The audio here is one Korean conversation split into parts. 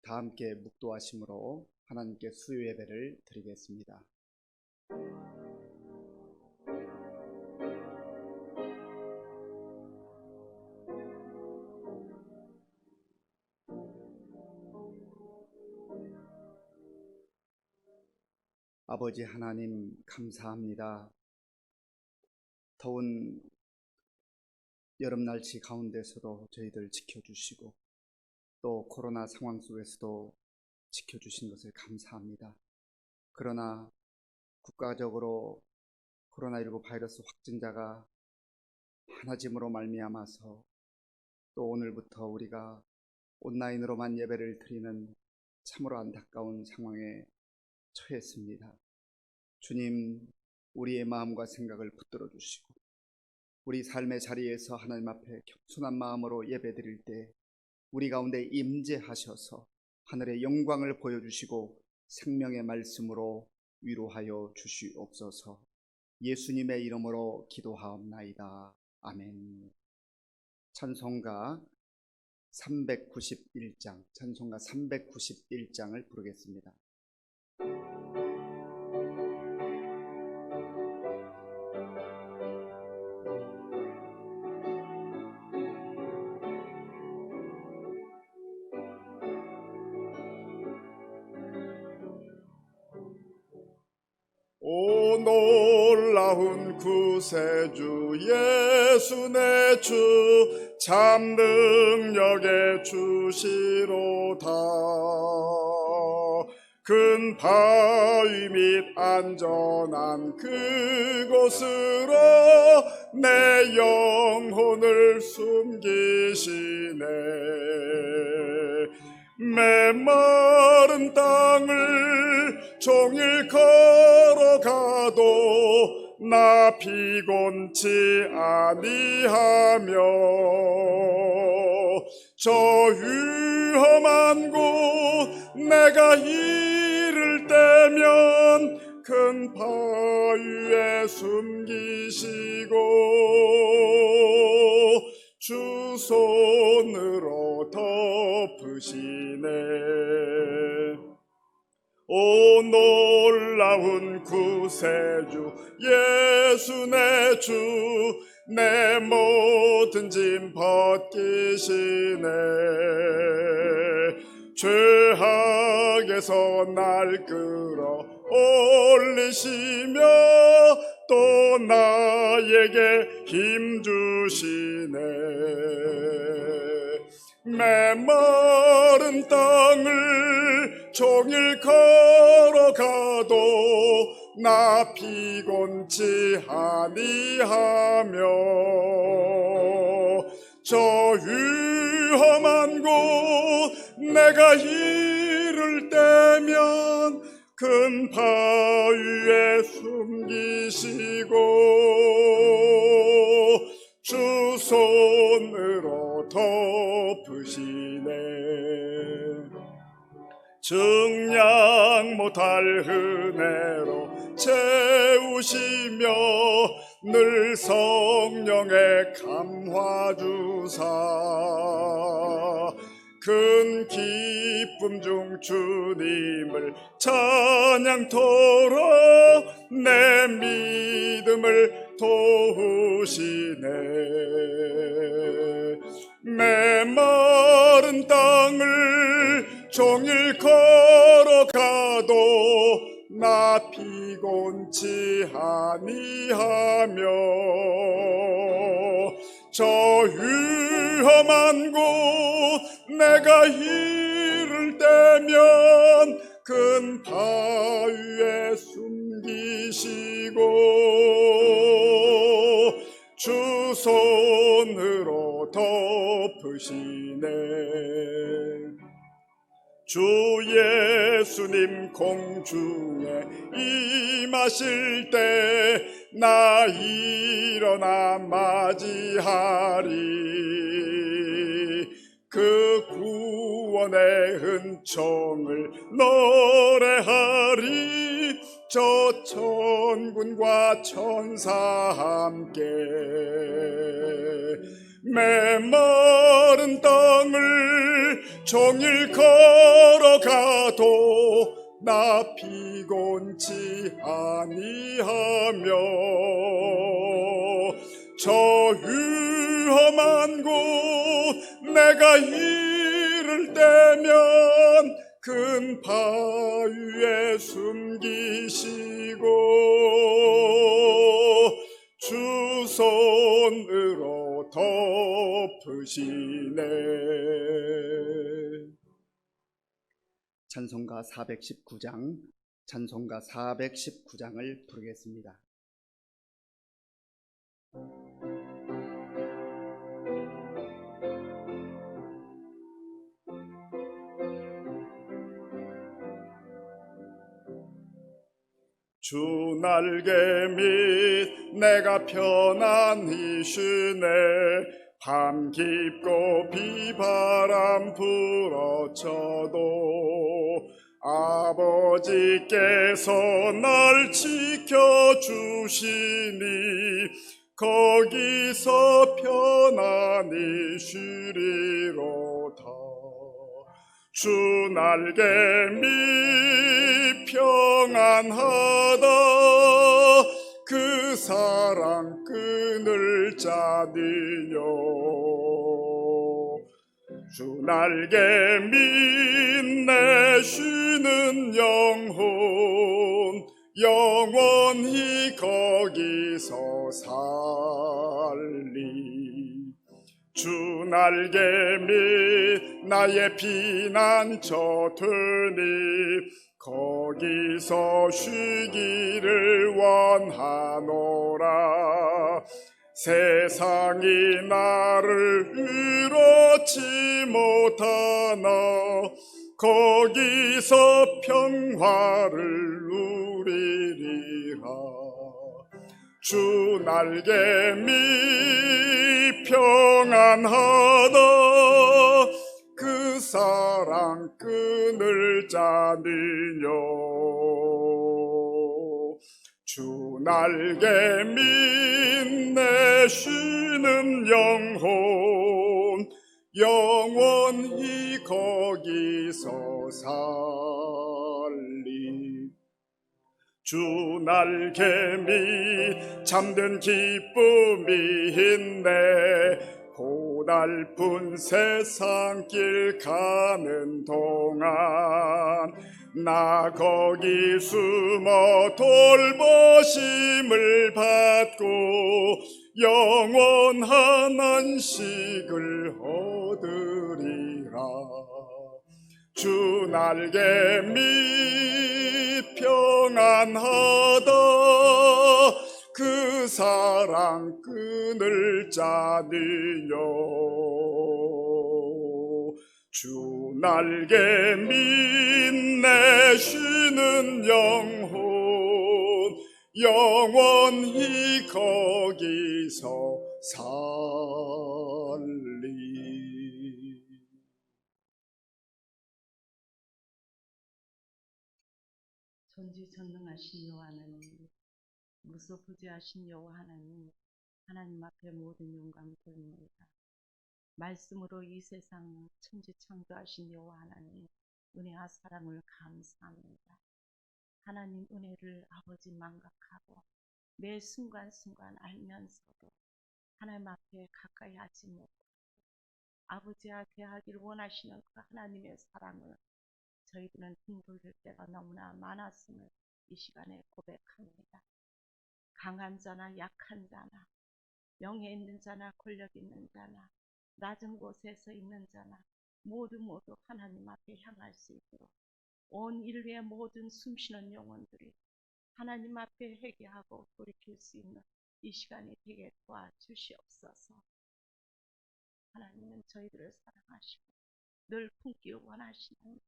다 함께 묵도하심으로 하나님께 수요 예배를 드리겠습니다. 아버지 하나님 감사합니다. 더운 여름 날씨 가운데서도 저희들 지켜주시고 또 코로나 상황 속에서도 지켜주신 것을 감사합니다. 그러나 국가적으로 코로나19 바이러스 확진자가 많아짐으로 말미암아서 또 오늘부터 우리가 온라인으로만 예배를 드리는 참으로 안타까운 상황에 처했습니다. 주님, 우리의 마음과 생각을 붙들어 주시고 우리 삶의 자리에서 하나님 앞에 겸손한 마음으로 예배 드릴 때 우리 가운데 임재하셔서 하늘의 영광을 보여주시고 생명의 말씀으로 위로하여 주시옵소서. 예수님의 이름으로 기도하옵나이다. 아멘. 찬송가 391장을 부르겠습니다. 오 놀라운 구세주 예수 내 주 참 능력의 주시로다. 큰 바위 및 안전한 그곳으로 내 영혼을 숨기시네. 메마른 땅을 종일 걸어가도 나 피곤치 아니하며 저 위험한 곳 내가 이를 때면 큰 바위에 숨기시고 주 손으로 덮으시네. 오 놀라운 구세주 예수 내 주 내 모든 짐 벗기시네. 죄악에서 날 끌어 올리시며 또 나에게 힘 주시네. 메마른 땅을 종일 걸어가도 나 피곤치 아니하며 저 위험한 곳 내가 이를 때면 큰 바위에 숨기시고 주 손으로 덮으시네. 증량 못할 은혜로 채우시며 늘 성령의 감화 주사 큰 기쁨 중 주님을 찬양토록 내 믿음을 도우시네. 메마른 땅을 종일 걸어가도 나 피곤치 아니하며 저 위험한 곳 내가 이를 때면 큰 바위에 숨기시고 주 손으로 덮으시네. 주 예수님 공중에 임하실 때 나 일어나 맞이하리. 그 구원의 은총을 노래하리. 저 천군과 천사 함께 메마른 땅을 종일 걸어가도 나 피곤치 아니하며 저 위험한 곳 내가 이를 때면 큰 바위에 숨기시고 주 손으로 덮으시네. 찬송가 419장을 부르겠습니다. 주 날개 밑 내가 편안히 쉬네. 밤 깊고 비바람 불어쳐도 아버지께서 날 지켜주시니 거기서 편안히 쉬리로다. 주 날개 밑 평안하다. 그 사랑 끈을 짜니요. 주 날개 밑 내 쉬는 영혼 영원히 거기서 살리. 주 날개 밑 나의 피난처 되니 거기서 쉬기를 원하노라. 세상이 나를 이롭지 못하나 거기서 평화를 누리리라. 주 날개 밑 평안하다. 그 사랑 끈을 짜니요. 주 날개 밑 내 쉬는 영혼 영원히 거기서 살리. 주 날개 밑 잠든 기쁨이 있네. 고달픈 세상길 가는 동안 나 거기 숨어 돌보심을 받고 영원한 안식을 얻으리라. 주 날개 밑 평안하다. 그 사랑 끈을 짜니요. 주 날개 밑 내 쉬는 영혼 영원히 거기서 살리. 전지전능하신 여호와 하나님, 무소부지하신 여호와 하나님, 하나님 앞에 모든 영광 돌립니다. 말씀으로 이 세상 천지창조하신 여호와 하나님, 은혜와 사랑을 감사합니다. 하나님 은혜를 아버지 망각하고 매 순간순간 알면서도 하나님 앞에 가까이 하지 못하고 아버지와 대하기를 원하시는 그 하나님의 사랑을 저희들은 둥글릴 때가 너무나 많았음을 이 시간에 고백합니다. 강한 자나 약한 자나 명예 있는 자나 권력 있는 자나 낮은 곳에서 있는 자나 모두 하나님 앞에 향할 수 있도록 온 인류의 모든 숨쉬는 영혼들이 하나님 앞에 회개하고 돌이킬 수 있는 이 시간이 되게 도와주시옵소서. 하나님은 저희들을 사랑하시고 늘 품기 원하시는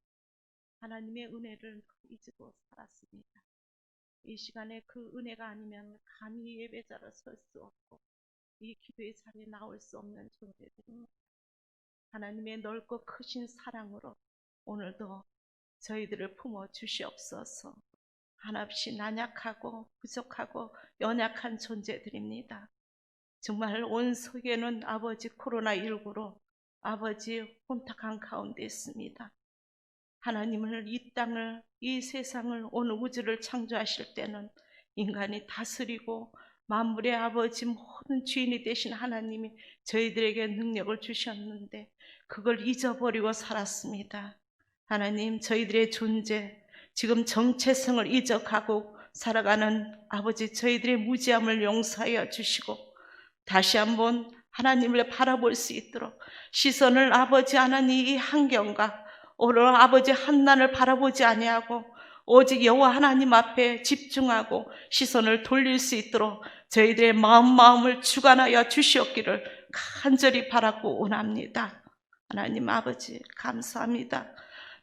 하나님의 은혜를 잊고 살았습니다. 이 시간에 그 은혜가 아니면 감히 예배자로 설 수 없고 이 기도의 자리에 나올 수 없는 존재들입니다. 하나님의 넓고 크신 사랑으로 오늘도 저희들을 품어 주시옵소서. 한없이 난약하고 부족하고 연약한 존재들입니다. 정말 온 세계는 아버지 코로나19로 아버지 혼탁한 가운데 있습니다. 하나님을 이 땅을, 이 세상을, 온 우주를 창조하실 때는 인간이 다스리고 만물의 아버지 모든 주인이 되신 하나님이 저희들에게 능력을 주셨는데 그걸 잊어버리고 살았습니다. 하나님, 저희들의 존재, 지금 정체성을 잊어가고 살아가는 아버지 저희들의 무지함을 용서하여 주시고 다시 한번 하나님을 바라볼 수 있도록 시선을 아버지 하나님 이 환경과 오늘 아버지 한난을 바라보지 아니하고 오직 여호와 하나님 앞에 집중하고 시선을 돌릴 수 있도록 저희들의 마음을 주관하여 주시옵기를 간절히 바라고 원합니다. 하나님 아버지 감사합니다.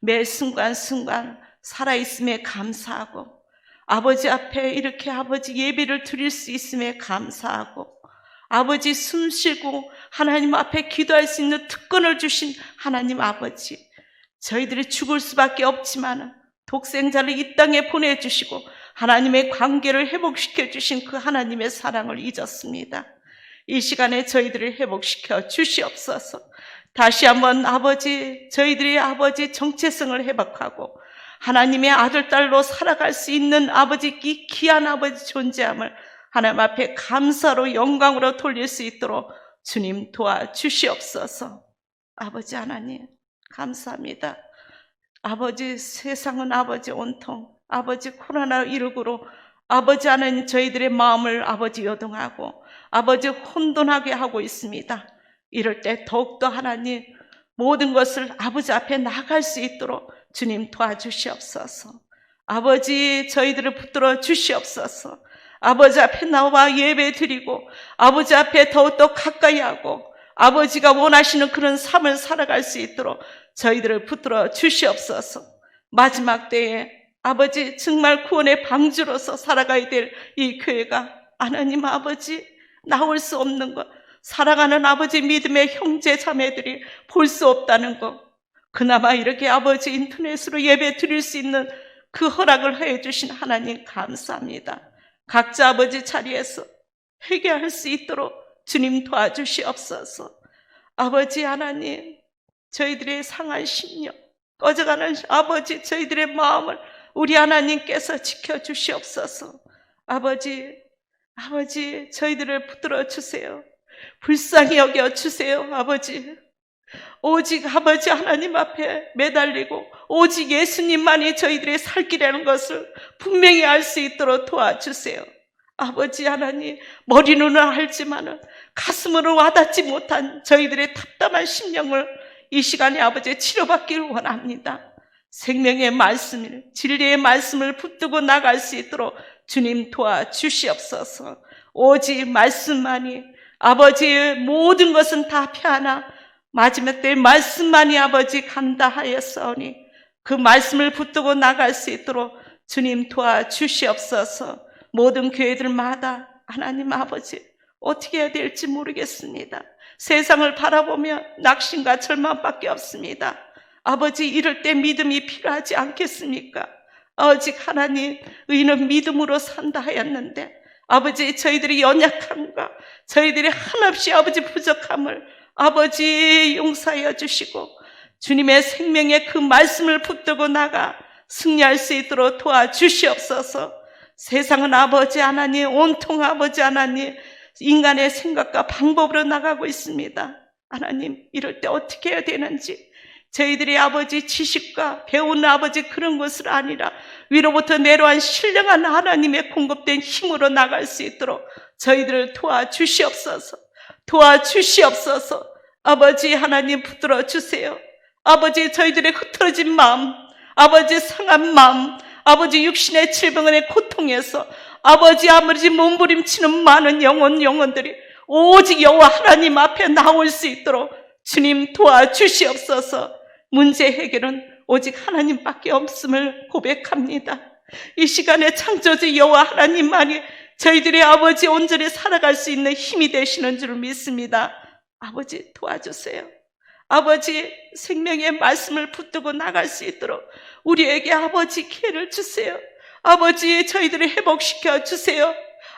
매 순간순간 살아있음에 감사하고 아버지 앞에 이렇게 아버지 예배를 드릴 수 있음에 감사하고 아버지 숨 쉬고 하나님 앞에 기도할 수 있는 특권을 주신 하나님 아버지, 저희들이 죽을 수밖에 없지만 독생자를 이 땅에 보내주시고 하나님의 관계를 회복시켜 주신 그 하나님의 사랑을 잊었습니다. 이 시간에 저희들을 회복시켜 주시옵소서. 다시 한번 아버지, 저희들이 아버지 정체성을 회복하고 하나님의 아들, 딸로 살아갈 수 있는 아버지 귀한 아버지 존재함을 하나님 앞에 감사로 영광으로 돌릴 수 있도록 주님 도와주시옵소서. 아버지 하나님 감사합니다. 아버지 세상은 아버지 온통 아버지 코로나19로 아버지 하나님 저희들의 마음을 아버지 요동하고 아버지 혼돈하게 하고 있습니다. 이럴 때 더욱더 하나님 모든 것을 아버지 앞에 나갈 수 있도록 주님 도와주시옵소서. 아버지 저희들을 붙들어 주시옵소서. 아버지 앞에 나와 예배 드리고 아버지 앞에 더욱더 가까이 하고 아버지가 원하시는 그런 삶을 살아갈 수 있도록 저희들을 붙들어 주시옵소서. 마지막 때에 아버지 정말 구원의 방주로서 살아가야 될 이 교회가 하나님 아버지 나올 수 없는 것, 사랑하는 아버지 믿음의 형제 자매들이 볼 수 없다는 것, 그나마 이렇게 아버지 인터넷으로 예배 드릴 수 있는 그 허락을 해주신 하나님 감사합니다. 각자 아버지 자리에서 회개할 수 있도록 주님 도와주시옵소서. 아버지 하나님, 저희들의 상한 심령, 꺼져가는 아버지 저희들의 마음을 우리 하나님께서 지켜주시옵소서. 아버지 저희들을 붙들어 주세요. 불쌍히 여겨 주세요. 아버지 오직 아버지 하나님 앞에 매달리고 오직 예수님만이 저희들의 살 길이라는 것을 분명히 알 수 있도록 도와주세요. 아버지 하나님, 머리로는 알지만은 가슴으로 와닿지 못한 저희들의 답답한 심령을 이 시간에 아버지 치료받기를 원합니다. 생명의 말씀을, 진리의 말씀을 붙들고 나갈 수 있도록 주님 도와주시옵소서. 오직 말씀만이 아버지의 모든 것은 다 피하나 마지막 때 말씀만이 아버지 간다 하였사오니 그 말씀을 붙들고 나갈 수 있도록 주님 도와주시옵소서. 모든 교회들마다 하나님 아버지 어떻게 해야 될지 모르겠습니다. 세상을 바라보며 낙심과 절망밖에 없습니다. 아버지 이럴 때 믿음이 필요하지 않겠습니까? 오직 하나님 의인은 믿음으로 산다 하였는데 아버지 저희들이 연약함과 저희들이 한없이 아버지 부족함을 아버지 용서하여 주시고 주님의 생명의 그 말씀을 붙들고 나가 승리할 수 있도록 도와주시옵소서. 세상은 아버지 하나님 온통 아버지 하나님 인간의 생각과 방법으로 나가고 있습니다. 하나님 이럴 때 어떻게 해야 되는지 저희들이 아버지 지식과 배우는 아버지 그런 것을 아니라 위로부터 내려온 신령한 하나님의 공급된 힘으로 나갈 수 있도록 저희들을 도와주시옵소서. 도와주시옵소서. 아버지 하나님 붙들어 주세요. 아버지 저희들의 흐트러진 마음, 아버지 상한 마음, 아버지 육신의 질병의 고통에서 아버지 몸부림치는 많은 영혼들이 오직 여호와 하나님 앞에 나올 수 있도록 주님 도와주시옵소서. 문제 해결은 오직 하나님밖에 없음을 고백합니다. 이 시간에 창조주 여호와 하나님만이 저희들의 아버지 온전히 살아갈 수 있는 힘이 되시는 줄 믿습니다. 아버지 도와주세요. 아버지 생명의 말씀을 붙들고 나갈 수 있도록 우리에게 아버지 기회를 주세요. 아버지 저희들을 회복시켜 주세요.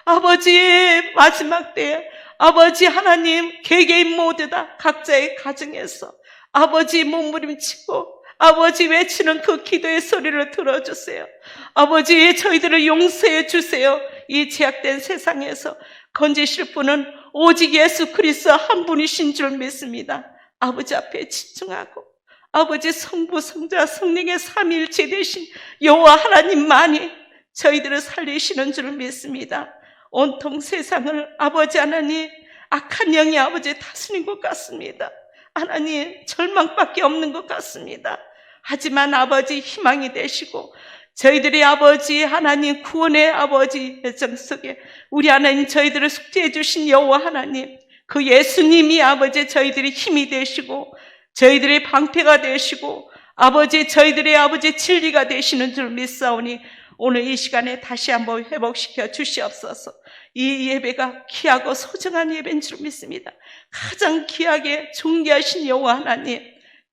아버지 마지막 때에 아버지 하나님, 개개인 모두 다 각자의 가정에서 아버지 몸부림치고 아버지 외치는 그 기도의 소리를 들어주세요. 아버지, 저희들을 용서해 주세요. 이 제약된 세상에서 건지실 분은 오직 예수 그리스도 한 분이신 줄 믿습니다. 아버지 앞에 집중하고 아버지 성부, 성자, 성령의 삼위일체 되신 여호와 하나님만이 저희들을 살리시는 줄 믿습니다. 온통 세상을 아버지 하나님, 악한 영이 아버지 다스린 것 같습니다. 하나님, 절망밖에 없는 것 같습니다. 하지만 아버지 희망이 되시고 저희들의 아버지 하나님 구원의 아버지 예정 속에 우리 하나님 저희들을 숙제해 주신 여호와 하나님, 그 예수님이 아버지 저희들의 힘이 되시고 저희들의 방패가 되시고 아버지 저희들의 아버지 진리가 되시는 줄 믿사오니 오늘 이 시간에 다시 한번 회복시켜 주시옵소서. 이 예배가 귀하고 소중한 예배인 줄 믿습니다. 가장 귀하게 존귀하신 여호와 하나님,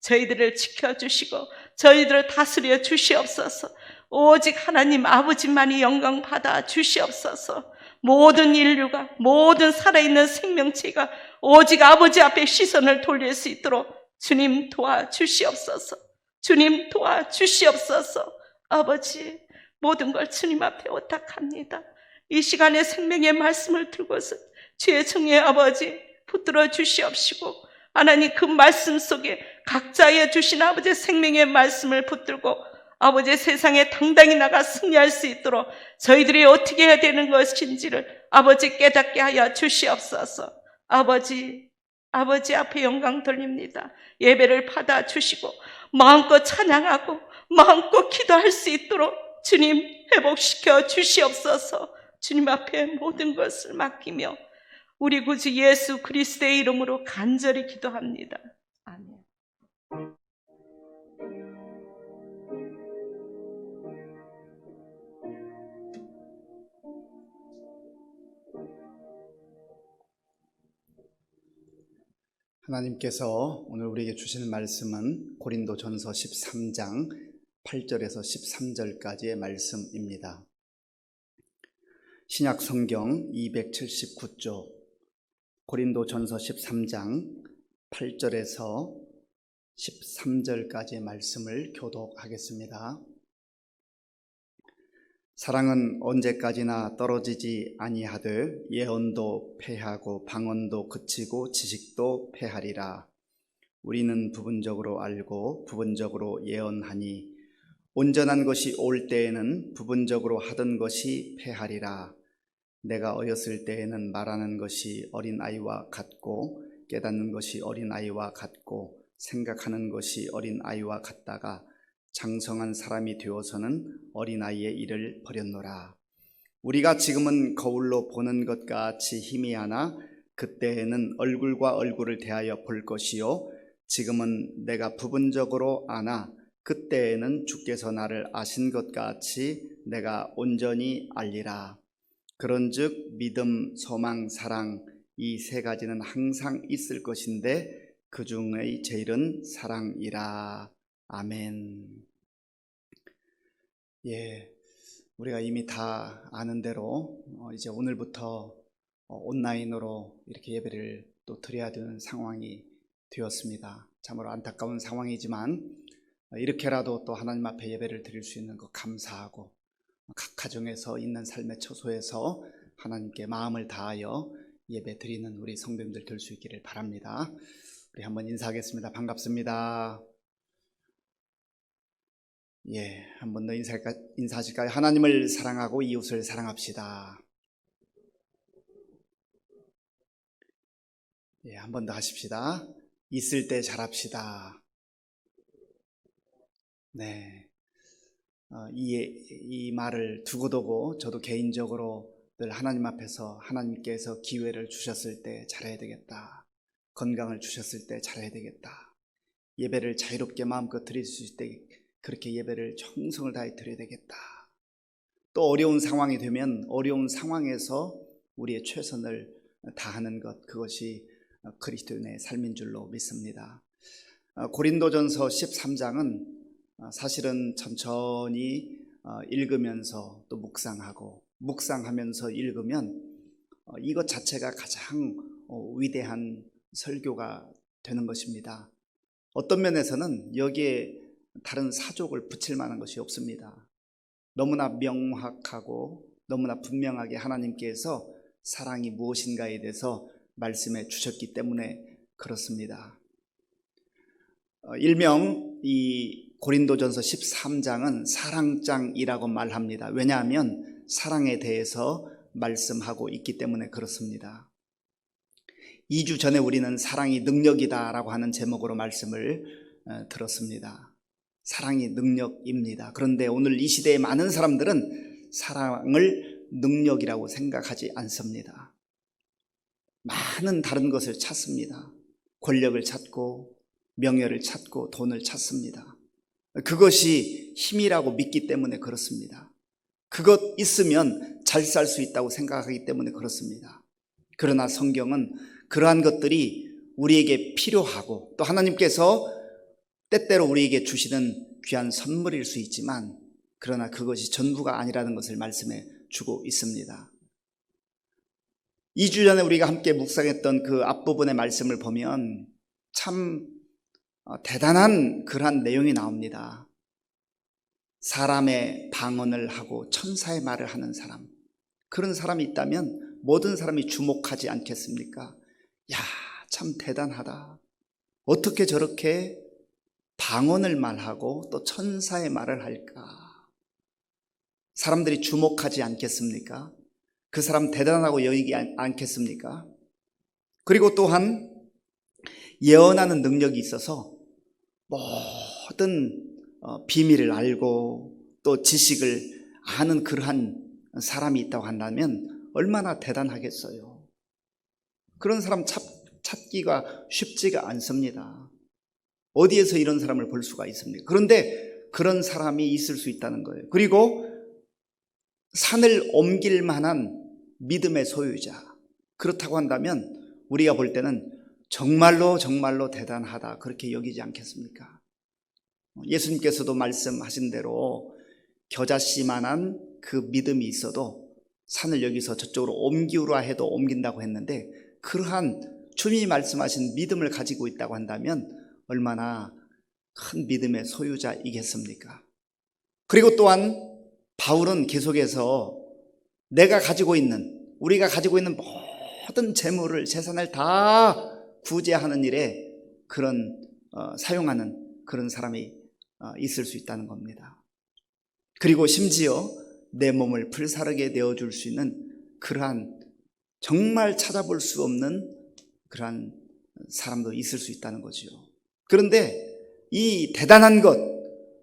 저희들을 지켜주시고 저희들을 다스려 주시옵소서. 오직 하나님 아버지만이 영광 받아 주시옵소서. 모든 인류가, 모든 살아있는 생명체가 오직 아버지 앞에 시선을 돌릴 수 있도록 주님 도와주시옵소서. 주님 도와주시옵소서. 아버지, 모든 걸 주님 앞에 부탁합니다. 이 시간에 생명의 말씀을 들고서 주의 정의 아버지 붙들어 주시옵시고 하나님 그 말씀 속에 각자의 주신 아버지의 생명의 말씀을 붙들고 아버지 세상에 당당히 나가 승리할 수 있도록 저희들이 어떻게 해야 되는 것인지를 아버지 깨닫게 하여 주시옵소서. 아버지 앞에 영광 돌립니다. 예배를 받아주시고 마음껏 찬양하고 마음껏 기도할 수 있도록 주님 회복시켜 주시옵소서. 주님 앞에 모든 것을 맡기며 우리 구주 예수 그리스도의 이름으로 간절히 기도합니다. 아멘. 하나님께서 오늘 우리에게 주시는 말씀은 고린도전서 13장 8절에서 13절까지의 말씀입니다. 신약 성경 279조 고린도전서 13장 8절에서 13절까지의 말씀을 교독하겠습니다. 사랑은 언제까지나 떨어지지 아니하되 예언도 패하고 방언도 그치고 지식도 패하리라. 우리는 부분적으로 알고 부분적으로 예언하니 온전한 것이 올 때에는 부분적으로 하던 것이 패하리라. 내가 어렸을 때에는 말하는 것이 어린아이와 같고 깨닫는 것이 어린아이와 같고 생각하는 것이 어린아이와 같다가 장성한 사람이 되어서는 어린아이의 일을 버렸노라. 우리가 지금은 거울로 보는 것 같이 희미하나 그때에는 얼굴과 얼굴을 대하여 볼 것이요 지금은 내가 부분적으로 아나 그때에는 주께서 나를 아신 것 같이 내가 온전히 알리라. 그런즉 믿음, 소망, 사랑 이 세 가지는 항상 있을 것인데 그 중의 제일은 사랑이라. 아멘. 예, 우리가 이미 다 아는 대로 이제 오늘부터 온라인으로 이렇게 예배를 또 드려야 되는 상황이 되었습니다. 참으로 안타까운 상황이지만 이렇게라도 또 하나님 앞에 예배를 드릴 수 있는 것 감사하고 각 가정에서 있는 삶의 처소에서 하나님께 마음을 다하여 예배 드리는 우리 성도님들 될 수 있기를 바랍니다. 우리 한번 인사하겠습니다. 반갑습니다. 예, 한 번 더 인사하실까요? 하나님을 사랑하고 이웃을 사랑합시다. 예, 한 번 더 하십시다. 있을 때 잘합시다. 네, 이 말을 두고두고 저도 개인적으로 늘 하나님 앞에서 하나님께서 기회를 주셨을 때 잘해야 되겠다. 건강을 주셨을 때 잘해야 되겠다. 예배를 자유롭게 마음껏 드릴 수 있을 때 그렇게 예배를 정성을 다해 드려야 되겠다. 또 어려운 상황이 되면 어려운 상황에서 우리의 최선을 다하는 것, 그것이 그리스도인의 삶인 줄로 믿습니다. 고린도전서 13장은 사실은 천천히 읽으면서 또 묵상하면서 읽으면 이것 자체가 가장 위대한 설교가 되는 것입니다. 어떤 면에서는 여기에 다른 사족을 붙일 만한 것이 없습니다. 너무나 명확하고 너무나 분명하게 하나님께서 사랑이 무엇인가에 대해서 말씀해 주셨기 때문에 그렇습니다. 일명 이 고린도전서 13장은 사랑장이라고 말합니다. 왜냐하면 사랑에 대해서 말씀하고 있기 때문에 그렇습니다. 2주 전에 우리는 사랑이 능력이다라고 하는 제목으로 말씀을 들었습니다. 사랑이 능력입니다. 그런데 오늘 이 시대의 많은 사람들은 사랑을 능력이라고 생각하지 않습니다. 많은 다른 것을 찾습니다. 권력을 찾고 명예를 찾고 돈을 찾습니다. 그것이 힘이라고 믿기 때문에 그렇습니다. 그것 있으면 잘 살 수 있다고 생각하기 때문에 그렇습니다. 그러나 성경은 그러한 것들이 우리에게 필요하고 또 하나님께서 때때로 우리에게 주시는 귀한 선물일 수 있지만 그러나 그것이 전부가 아니라는 것을 말씀해 주고 있습니다. 2주 전에 우리가 함께 묵상했던 그 앞부분의 말씀을 보면 참 대단한 그러한 내용이 나옵니다. 사람의 방언을 하고 천사의 말을 하는 사람, 그런 사람이 있다면 모든 사람이 주목하지 않겠습니까? 야, 참 대단하다. 어떻게 저렇게 방언을 말하고 또 천사의 말을 할까? 사람들이 주목하지 않겠습니까? 그 사람 대단하고 여기지 않겠습니까? 그리고 또한 예언하는 능력이 있어서 모든 비밀을 알고 또 지식을 아는 그러한 사람이 있다고 한다면 얼마나 대단하겠어요. 그런 사람 찾기가 쉽지가 않습니다. 어디에서 이런 사람을 볼 수가 있습니까? 그런데 그런 사람이 있을 수 있다는 거예요. 그리고 산을 옮길 만한 믿음의 소유자, 그렇다고 한다면 우리가 볼 때는 정말로 대단하다 그렇게 여기지 않겠습니까? 예수님께서도 말씀하신 대로 겨자씨만한 그 믿음이 있어도 산을 여기서 저쪽으로 옮기우라 해도 옮긴다고 했는데 그러한 주님이 말씀하신 믿음을 가지고 있다고 한다면 얼마나 큰 믿음의 소유자이겠습니까? 그리고 또한 바울은 계속해서 우리가 가지고 있는 모든 재물을 재산을 다 구제하는 일에 그런 사용하는 그런 사람이 있을 수 있다는 겁니다. 그리고 심지어 내 몸을 불사르게 내어줄 수 있는 그러한 정말 찾아볼 수 없는 그러한 사람도 있을 수 있다는 거죠. 그런데 이 대단한 것,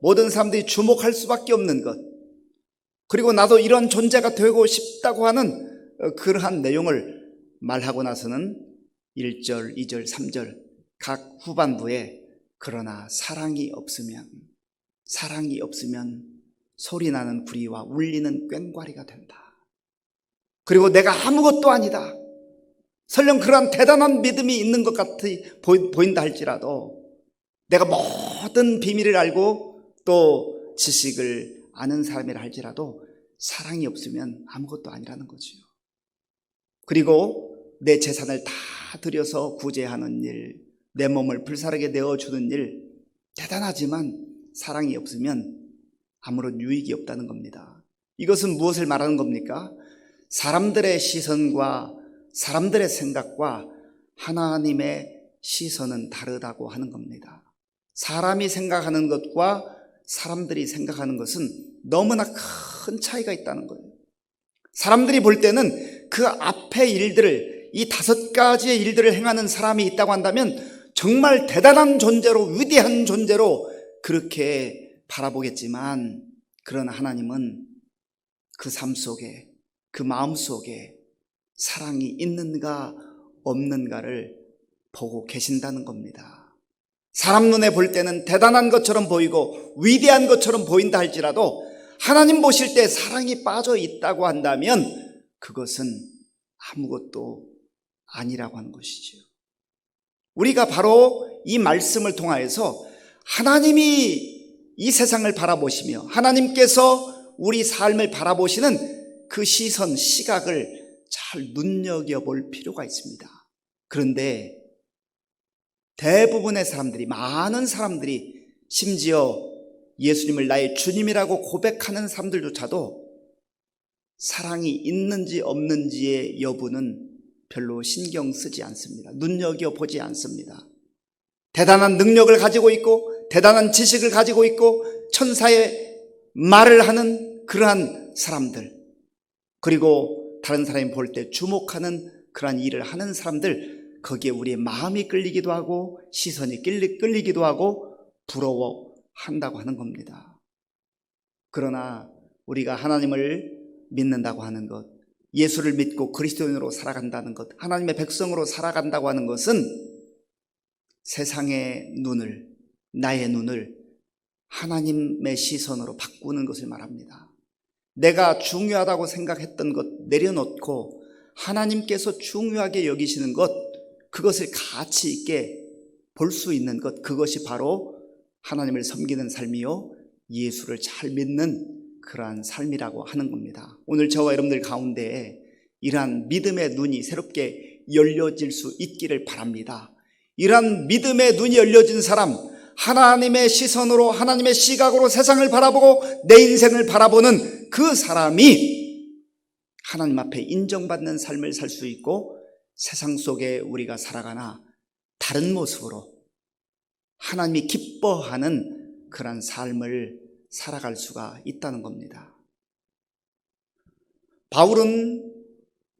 모든 사람들이 주목할 수밖에 없는 것, 그리고 나도 이런 존재가 되고 싶다고 하는 그러한 내용을 말하고 나서는 1절, 2절, 3절 각 후반부에 그러나 사랑이 없으면 소리나는 구리와 울리는 꽹과리가 된다. 그리고 내가 아무것도 아니다. 설령 그러한 대단한 믿음이 있는 것 같아 보인다 할지라도 내가 모든 비밀을 알고 또 지식을 아는 사람이라 할지라도 사랑이 없으면 아무것도 아니라는 거지요. 그리고 내 재산을 다 들여서 구제하는 일, 내 몸을 불사르게 내어주는 일 대단하지만 사랑이 없으면 아무런 유익이 없다는 겁니다. 이것은 무엇을 말하는 겁니까? 사람들의 시선과 사람들의 생각과 하나님의 시선은 다르다고 하는 겁니다. 사람이 생각하는 것과 사람들이 생각하는 것은 너무나 큰 차이가 있다는 거예요. 사람들이 볼 때는 그 앞에 일들을, 이 5가지의 일들을 행하는 사람이 있다고 한다면 정말 대단한 존재로, 위대한 존재로 그렇게 바라보겠지만, 그러나 하나님은 그 삶 속에, 그 마음 속에 사랑이 있는가 없는가를 보고 계신다는 겁니다. 사람 눈에 볼 때는 대단한 것처럼 보이고 위대한 것처럼 보인다 할지라도 하나님 보실 때 사랑이 빠져 있다고 한다면 그것은 아무것도 아니라고 하는 것이죠. 우리가 바로 이 말씀을 통하여서 하나님이 이 세상을 바라보시며 하나님께서 우리 삶을 바라보시는 그 시선, 시각을 잘 눈여겨볼 필요가 있습니다. 그런데 대부분의 사람들이, 많은 사람들이, 심지어 예수님을 나의 주님이라고 고백하는 사람들조차도 사랑이 있는지 없는지의 여부는 별로 신경 쓰지 않습니다. 눈여겨보지 않습니다. 대단한 능력을 가지고 있고 대단한 지식을 가지고 있고 천사의 말을 하는 그러한 사람들, 그리고 다른 사람이 볼 때 주목하는 그러한 일을 하는 사람들, 거기에 우리의 마음이 끌리기도 하고 시선이 끌리기도 하고 부러워한다고 하는 겁니다. 그러나 우리가 하나님을 믿는다고 하는 것, 예수를 믿고 그리스도인으로 살아간다는 것, 하나님의 백성으로 살아간다고 하는 것은 세상의 눈을, 나의 눈을 하나님의 시선으로 바꾸는 것을 말합니다. 내가 중요하다고 생각했던 것 내려놓고 하나님께서 중요하게 여기시는 것, 그것을 가치 있게 볼 수 있는 것, 그것이 바로 하나님을 섬기는 삶이요 예수를 잘 믿는 그러한 삶이라고 하는 겁니다. 오늘 저와 여러분들 가운데 이러한 믿음의 눈이 새롭게 열려질 수 있기를 바랍니다. 이러한 믿음의 눈이 열려진 사람, 하나님의 시선으로, 하나님의 시각으로 세상을 바라보고 내 인생을 바라보는 그 사람이 하나님 앞에 인정받는 삶을 살 수 있고, 세상 속에 우리가 살아가나 다른 모습으로 하나님이 기뻐하는 그런 삶을 살아갈 수가 있다는 겁니다. 바울은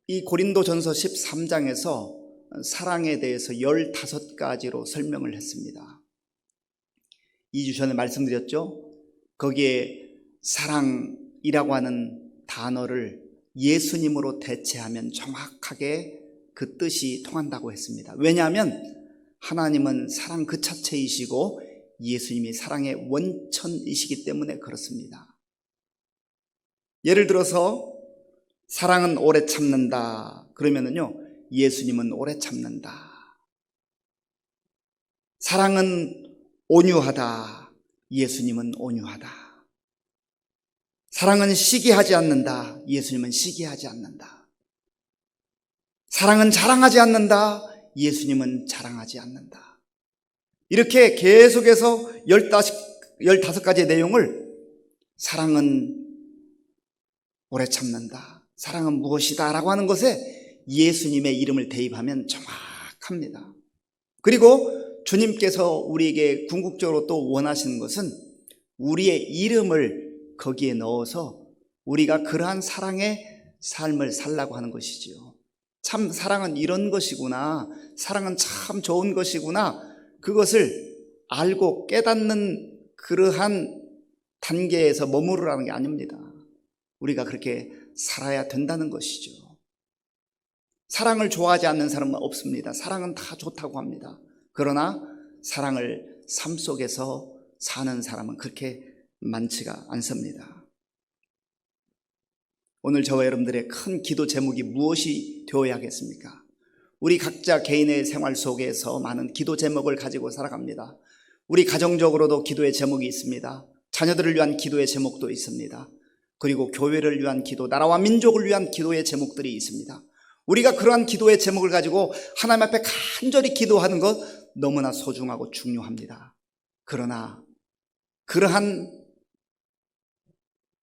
이 고린도전서 13장에서 사랑에 대해서 15가지로 설명을 했습니다. 2주 전에 말씀드렸죠. 거기에 사랑이라고 하는 단어를 예수님으로 대체하면 정확하게 그 뜻이 통한다고 했습니다. 왜냐하면 하나님은 사랑 그 자체이시고 예수님이 사랑의 원천이시기 때문에 그렇습니다. 예를 들어서 사랑은 오래 참는다 그러면은요, 예수님은 오래 참는다. 사랑은 온유하다, 예수님은 온유하다. 사랑은 시기하지 않는다, 예수님은 시기하지 않는다. 사랑은 자랑하지 않는다, 예수님은 자랑하지 않는다. 이렇게 계속해서 15가지의 내용을 사랑은 오래 참는다, 사랑은 무엇이다 라고 하는 것에 예수님의 이름을 대입하면 정확합니다. 그리고 주님께서 우리에게 궁극적으로 또 원하시는 것은 우리의 이름을 거기에 넣어서 우리가 그러한 사랑의 삶을 살라고 하는 것이지요. 참 사랑은 이런 것이구나, 사랑은 참 좋은 것이구나, 그것을 알고 깨닫는 그러한 단계에서 머무르라는 게 아닙니다. 우리가 그렇게 살아야 된다는 것이죠. 사랑을 좋아하지 않는 사람은 없습니다. 사랑은 다 좋다고 합니다. 그러나 사랑을 삶 속에서 사는 사람은 그렇게 많지가 않습니다. 오늘 저와 여러분들의 큰 기도 제목이 무엇이 되어야 하겠습니까? 우리 각자 개인의 생활 속에서 많은 기도 제목을 가지고 살아갑니다. 우리 가정적으로도 기도의 제목이 있습니다. 자녀들을 위한 기도의 제목도 있습니다. 그리고 교회를 위한 기도, 나라와 민족을 위한 기도의 제목들이 있습니다. 우리가 그러한 기도의 제목을 가지고 하나님 앞에 간절히 기도하는 것 너무나 소중하고 중요합니다. 그러나 그러한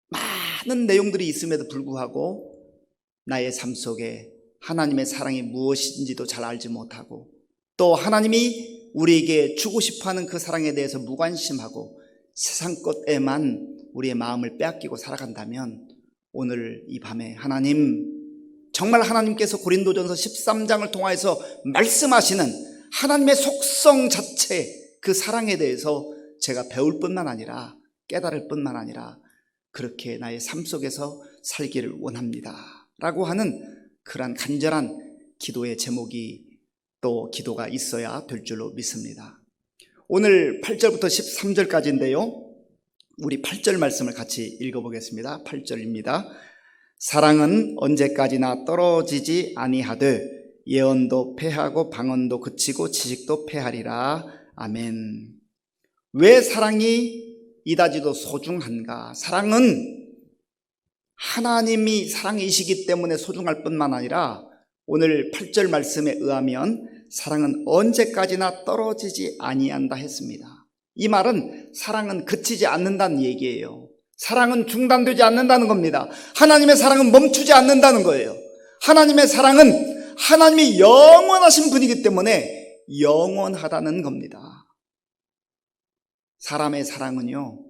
많은 내용들이 있음에도 불구하고 나의 삶 속에 하나님의 사랑이 무엇인지도 잘 알지 못하고, 또 하나님이 우리에게 주고 싶어하는 그 사랑에 대해서 무관심하고 세상 것에만 우리의 마음을 빼앗기고 살아간다면 오늘 이 밤에 하나님, 정말 하나님께서 고린도전서 13장을 통해서 말씀하시는 하나님의 속성 자체, 그 사랑에 대해서 제가 배울 뿐만 아니라 깨달을 뿐만 아니라 그렇게 나의 삶 속에서 살기를 원합니다 라고 하는 그러한 간절한 기도의 제목이, 또 기도가 있어야 될 줄로 믿습니다. 오늘 8절부터 13절까지인데요, 우리 8절 말씀을 같이 읽어보겠습니다. 8절입니다. 사랑은 언제까지나 떨어지지 아니하되 예언도 패하고 방언도 그치고 지식도 패하리라. 아멘. 왜 사랑이 이다지도 소중한가? 사랑은 하나님이 사랑이시기 때문에 소중할 뿐만 아니라 오늘 8절 말씀에 의하면 사랑은 언제까지나 떨어지지 아니한다 했습니다. 이 말은 사랑은 그치지 않는다는 얘기예요. 사랑은 중단되지 않는다는 겁니다. 하나님의 사랑은 멈추지 않는다는 거예요. 하나님의 사랑은 하나님이 영원하신 분이기 때문에 영원하다는 겁니다. 사람의 사랑은요,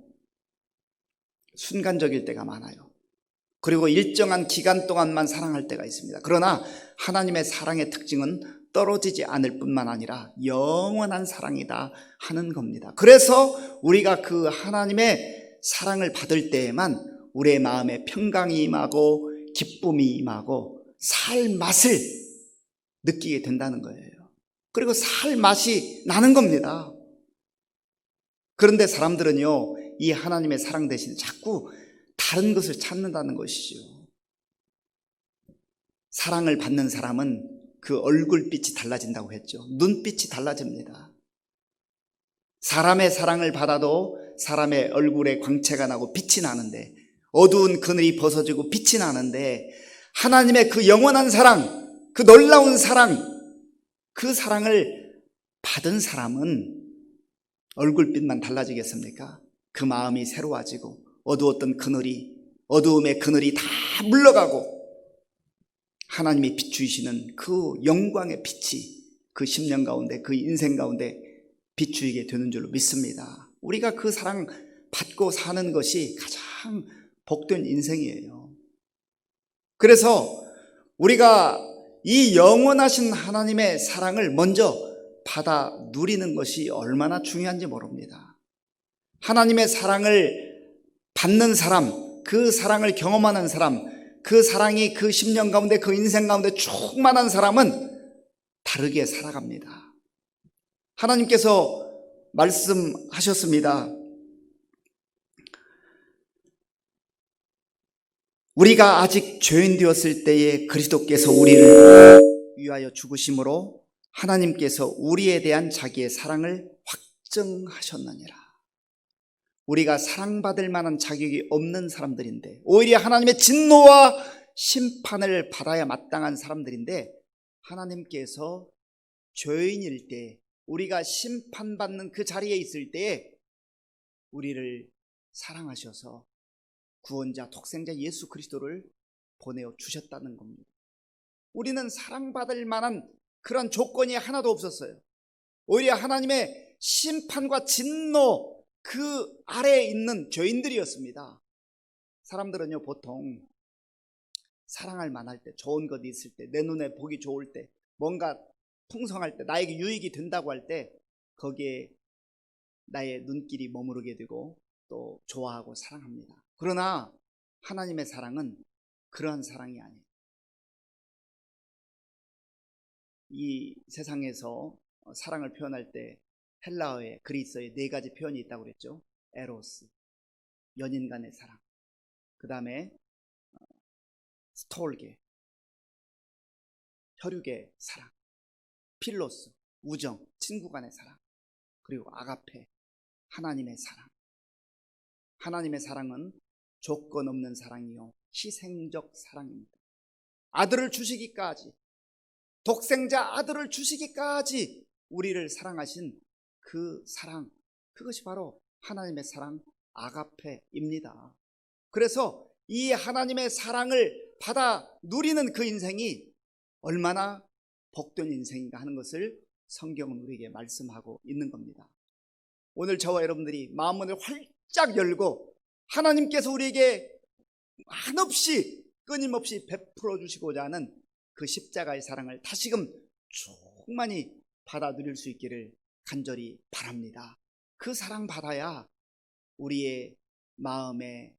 순간적일 때가 많아요. 그리고 일정한 기간 동안만 사랑할 때가 있습니다. 그러나 하나님의 사랑의 특징은 떨어지지 않을 뿐만 아니라 영원한 사랑이다 하는 겁니다. 그래서 우리가 그 하나님의 사랑을 받을 때에만 우리의 마음에 평강이 임하고 기쁨이 임하고 살 맛을 느끼게 된다는 거예요. 그리고 살 맛이 나는 겁니다. 그런데 사람들은요, 이 하나님의 사랑 대신 자꾸 다른 것을 찾는다는 것이죠. 사랑을 받는 사람은 그 얼굴빛이 달라진다고 했죠. 눈빛이 달라집니다. 사람의 사랑을 받아도 사람의 얼굴에 광채가 나고 빛이 나는데, 어두운 그늘이 벗어지고 빛이 나는데, 하나님의 그 영원한 사랑, 그 놀라운 사랑, 그 사랑을 받은 사람은 얼굴빛만 달라지겠습니까? 그 마음이 새로워지고 어두웠던 그늘이, 어두움의 그늘이 다 물러가고 하나님이 비추시는 그 영광의 빛이 그 10년 가운데, 그 인생 가운데 비추이게 되는 줄로 믿습니다. 우리가 그 사랑 받고 사는 것이 가장 복된 인생이에요. 그래서 우리가 이 영원하신 하나님의 사랑을 먼저 받아 누리는 것이 얼마나 중요한지 모릅니다. 하나님의 사랑을 받는 사람, 그 사랑을 경험하는 사람, 그 사랑이 그 10년 가운데, 그 인생 가운데 충만한 사람은 다르게 살아갑니다. 하나님께서 말씀하셨습니다. 우리가 아직 죄인 되었을 때에 그리스도께서 우리를 위하여 죽으심으로 하나님께서 우리에 대한 자기의 사랑을 확증하셨느니라. 우리가 사랑받을 만한 자격이 없는 사람들인데, 오히려 하나님의 진노와 심판을 받아야 마땅한 사람들인데, 하나님께서 죄인일 때, 우리가 심판받는 그 자리에 있을 때에 우리를 사랑하셔서 구원자, 독생자 예수 그리스도를 보내어 주셨다는 겁니다. 우리는 사랑받을 만한 그런 조건이 하나도 없었어요. 오히려 하나님의 심판과 진노 그 아래에 있는 죄인들이었습니다. 사람들은요, 보통 사랑할 만할 때, 좋은 것이 있을 때, 내 눈에 보기 좋을 때, 뭔가 풍성할 때, 나에게 유익이 된다고 할 때 거기에 나의 눈길이 머무르게 되고 또 좋아하고 사랑합니다. 그러나 하나님의 사랑은 그러한 사랑이 아니에요. 이 세상에서 사랑을 표현할 때 헬라어에, 그리스어에 4가지 표현이 있다고 그랬죠. 에로스, 연인 간의 사랑, 그 다음에 스톨게, 혈육의 사랑, 필로스, 우정, 친구 간의 사랑, 그리고 아가페, 하나님의 사랑. 하나님의 사랑은 조건 없는 사랑이요, 희생적 사랑입니다. 아들을 주시기까지, 독생자 아들을 주시기까지 우리를 사랑하신 그 사랑, 그것이 바로 하나님의 사랑, 아가페입니다. 그래서 이 하나님의 사랑을 받아 누리는 그 인생이 얼마나 복된 인생인가 하는 것을 성경은 우리에게 말씀하고 있는 겁니다. 오늘 저와 여러분들이 마음문을 활짝 열고 하나님께서 우리에게 한없이 끊임없이 베풀어 주시고자 하는 그 십자가의 사랑을 다시금 충만히 받아 누릴 수 있기를 간절히 바랍니다. 그 사랑 받아야 우리의 마음의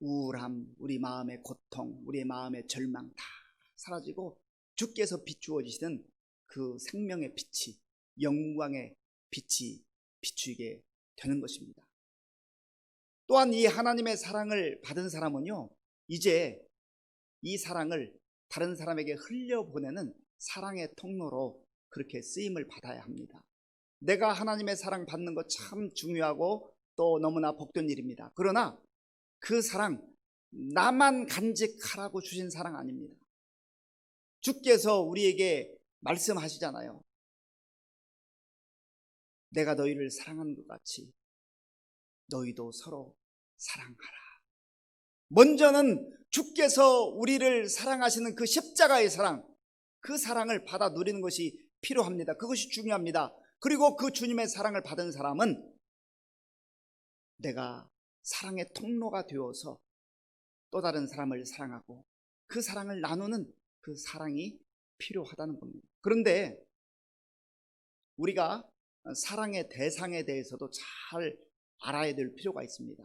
우울함, 우리 마음의 고통, 우리의 마음의 절망 다 사라지고 주께서 비추어지시는 그 생명의 빛이, 영광의 빛이 비추게 되는 것입니다. 또한 이 하나님의 사랑을 받은 사람은요, 이제 이 사랑을 다른 사람에게 흘려보내는 사랑의 통로로 그렇게 쓰임을 받아야 합니다. 내가 하나님의 사랑 받는 것 참 중요하고 또 너무나 복된 일입니다. 그러나 그 사랑, 나만 간직하라고 주신 사랑 아닙니다. 주께서 우리에게 말씀하시잖아요. 내가 너희를 사랑한 것 같이 너희도 서로 사랑하라. 먼저는 주께서 우리를 사랑하시는 그 십자가의 사랑, 그 사랑을 받아 누리는 것이 필요합니다. 그것이 중요합니다. 그리고 그 주님의 사랑을 받은 사람은 내가 사랑의 통로가 되어서 또 다른 사람을 사랑하고 그 사랑을 나누는 그 사랑이 필요하다는 겁니다. 그런데 우리가 사랑의 대상에 대해서도 잘 알아야 될 필요가 있습니다.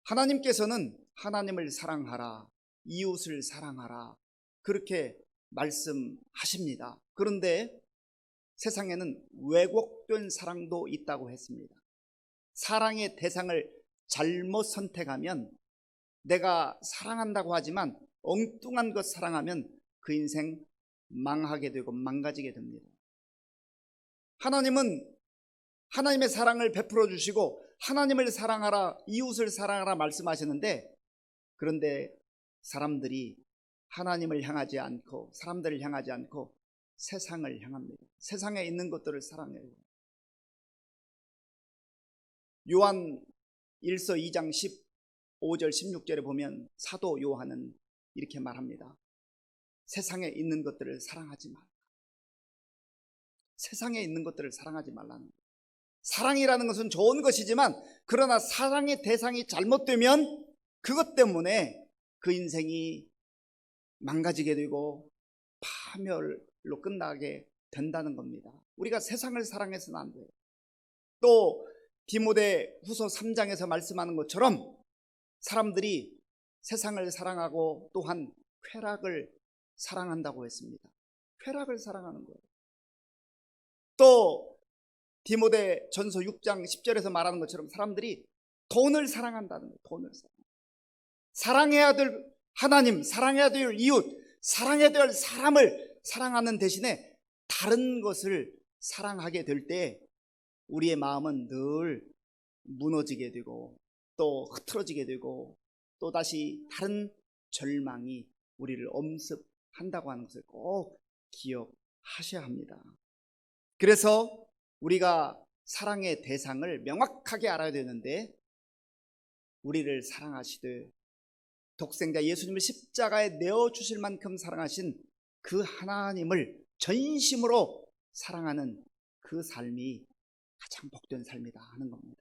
하나님께서는 하나님을 사랑하라, 이웃을 사랑하라, 그렇게 말씀하십니다. 그런데 세상에는 왜곡된 사랑도 있다고 했습니다. 사랑의 대상을 잘못 선택하면, 내가 사랑한다고 하지만 엉뚱한 것 사랑하면 그 인생 망하게 되고 망가지게 됩니다. 하나님은 하나님의 사랑을 베풀어 주시고 하나님을 사랑하라, 이웃을 사랑하라 말씀하시는데, 그런데 사람들이 하나님을 향하지 않고, 사람들을 향하지 않고 세상을 향합니다. 세상에 있는 것들을 사랑해요. 요한 1서 2장 15절 16절에 보면 사도 요한은 이렇게 말합니다. 세상에 있는 것들을 사랑하지 말라. 세상에 있는 것들을 사랑하지 말라는 거예요. 사랑이라는 것은 좋은 것이지만, 그러나 사랑의 대상이 잘못되면 그것 때문에 그 인생이 망가지게 되고 파멸로 끝나게 된다는 겁니다. 우리가 세상을 사랑해서는 안 돼요. 또 디모데 후서 3장에서 말씀하는 것처럼 사람들이 세상을 사랑하고 또한 쾌락을 사랑한다고 했습니다. 쾌락을 사랑하는 거예요. 또 디모데 전서 6장 10절에서 말하는 것처럼 사람들이 돈을 사랑한다는 거예요. 돈을 사랑해야 될 하나님, 사랑해야 될 이웃, 사랑해야 될 사람을 사랑하는 대신에 다른 것을 사랑하게 될 때 우리의 마음은 늘 무너지게 되고 또 흐트러지게 되고 또 다시 다른 절망이 우리를 엄습한다고 하는 것을 꼭 기억하셔야 합니다. 그래서 우리가 사랑의 대상을 명확하게 알아야 되는데, 우리를 사랑하시되 독생자 예수님을 십자가에 내어주실 만큼 사랑하신 그 하나님을 전심으로 사랑하는 그 삶이 가장 복된 삶이다 하는 겁니다.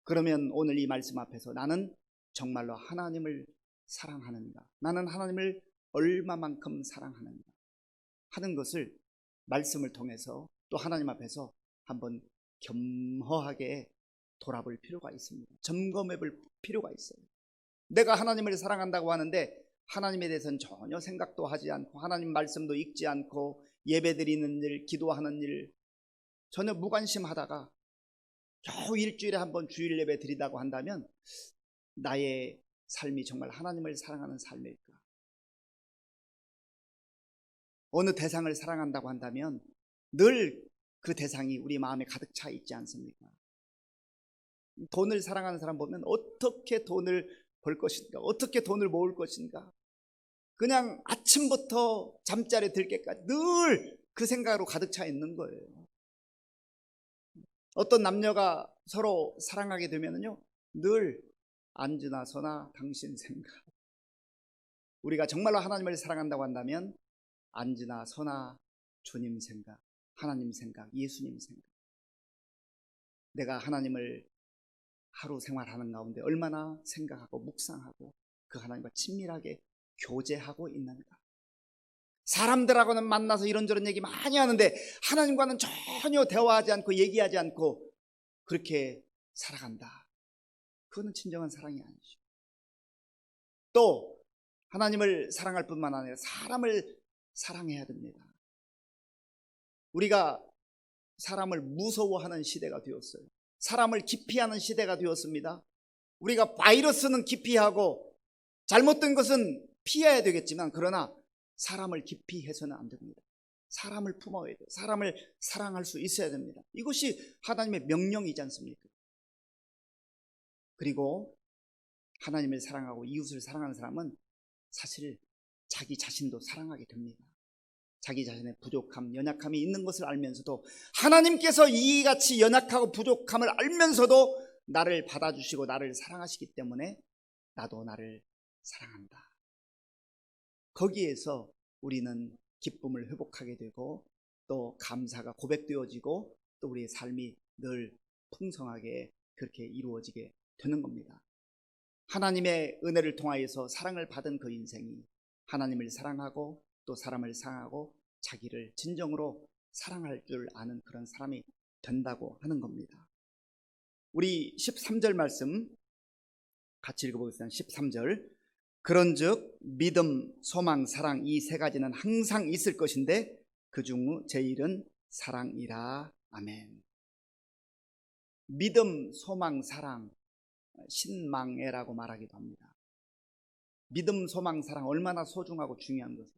그러면 오늘 이 말씀 앞에서 나는 정말로 하나님을 사랑하는가, 나는 하나님을 얼마만큼 사랑하는가 하는 것을 말씀을 통해서 또 하나님 앞에서 한번 겸허하게 돌아볼 필요가 있습니다. 점검해 볼 필요가 있어요. 내가 하나님을 사랑한다고 하는데 하나님에 대해서는 전혀 생각도 하지 않고, 하나님 말씀도 읽지 않고, 예배 드리는 일, 기도하는 일 전혀 무관심하다가 겨우 일주일에 한 번 주일 예배 드리다고 한다면 나의 삶이 정말 하나님을 사랑하는 삶일까? 어느 대상을 사랑한다고 한다면 늘 그 대상이 우리 마음에 가득 차 있지 않습니까? 돈을 사랑하는 사람 보면 어떻게 돈을 벌 것인가, 어떻게 돈을 모을 것인가, 그냥 아침부터 잠자리에 들 때까지 늘 그 생각으로 가득 차 있는 거예요. 어떤 남녀가 서로 사랑하게 되면요, 늘 앉으나 서나 당신 생각. 우리가 정말로 하나님을 사랑한다고 한다면 앉으나 서나 주님 생각, 하나님 생각, 예수님 생각. 내가 하나님을 하루 생활하는 가운데 얼마나 생각하고 묵상하고 그 하나님과 친밀하게 교제하고 있는가. 사람들하고는 만나서 이런저런 얘기 많이 하는데 하나님과는 전혀 대화하지 않고 얘기하지 않고 그렇게 살아간다. 그거는 진정한 사랑이 아니죠. 또 하나님을 사랑할 뿐만 아니라 사람을 사랑해야 됩니다. 우리가 사람을 무서워하는 시대가 되었어요. 사람을 기피하는 시대가 되었습니다. 우리가 바이러스는 기피하고 잘못된 것은 피해야 되겠지만, 그러나 사람을 기피해서는 안 됩니다. 사람을 품어야 돼요. 사람을 사랑할 수 있어야 됩니다. 이것이 하나님의 명령이지 않습니까? 그리고 하나님을 사랑하고 이웃을 사랑하는 사람은 사실 자기 자신도 사랑하게 됩니다. 자기 자신의 부족함, 연약함이 있는 것을 알면서도 하나님께서 이같이 연약하고 부족함을 알면서도 나를 받아주시고 나를 사랑하시기 때문에 나도 나를 사랑한다. 거기에서 우리는 기쁨을 회복하게 되고 또 감사가 고백되어지고 또 우리의 삶이 늘 풍성하게 그렇게 이루어지게 되는 겁니다. 하나님의 은혜를 통하여서 사랑을 받은 그 인생이 하나님을 사랑하고 또 사람을 사랑하고 자기를 진정으로 사랑할 줄 아는 그런 사람이 된다고 하는 겁니다. 우리 13절 말씀 같이 읽어보겠습니다. 13절. 그런즉 믿음, 소망, 사랑 이 세 가지는 항상 있을 것인데 그중 제일은 사랑이라. 아멘. 믿음, 소망, 사랑, 신망애라고 말하기도 합니다. 믿음, 소망, 사랑 얼마나 소중하고 중요한 것이에요.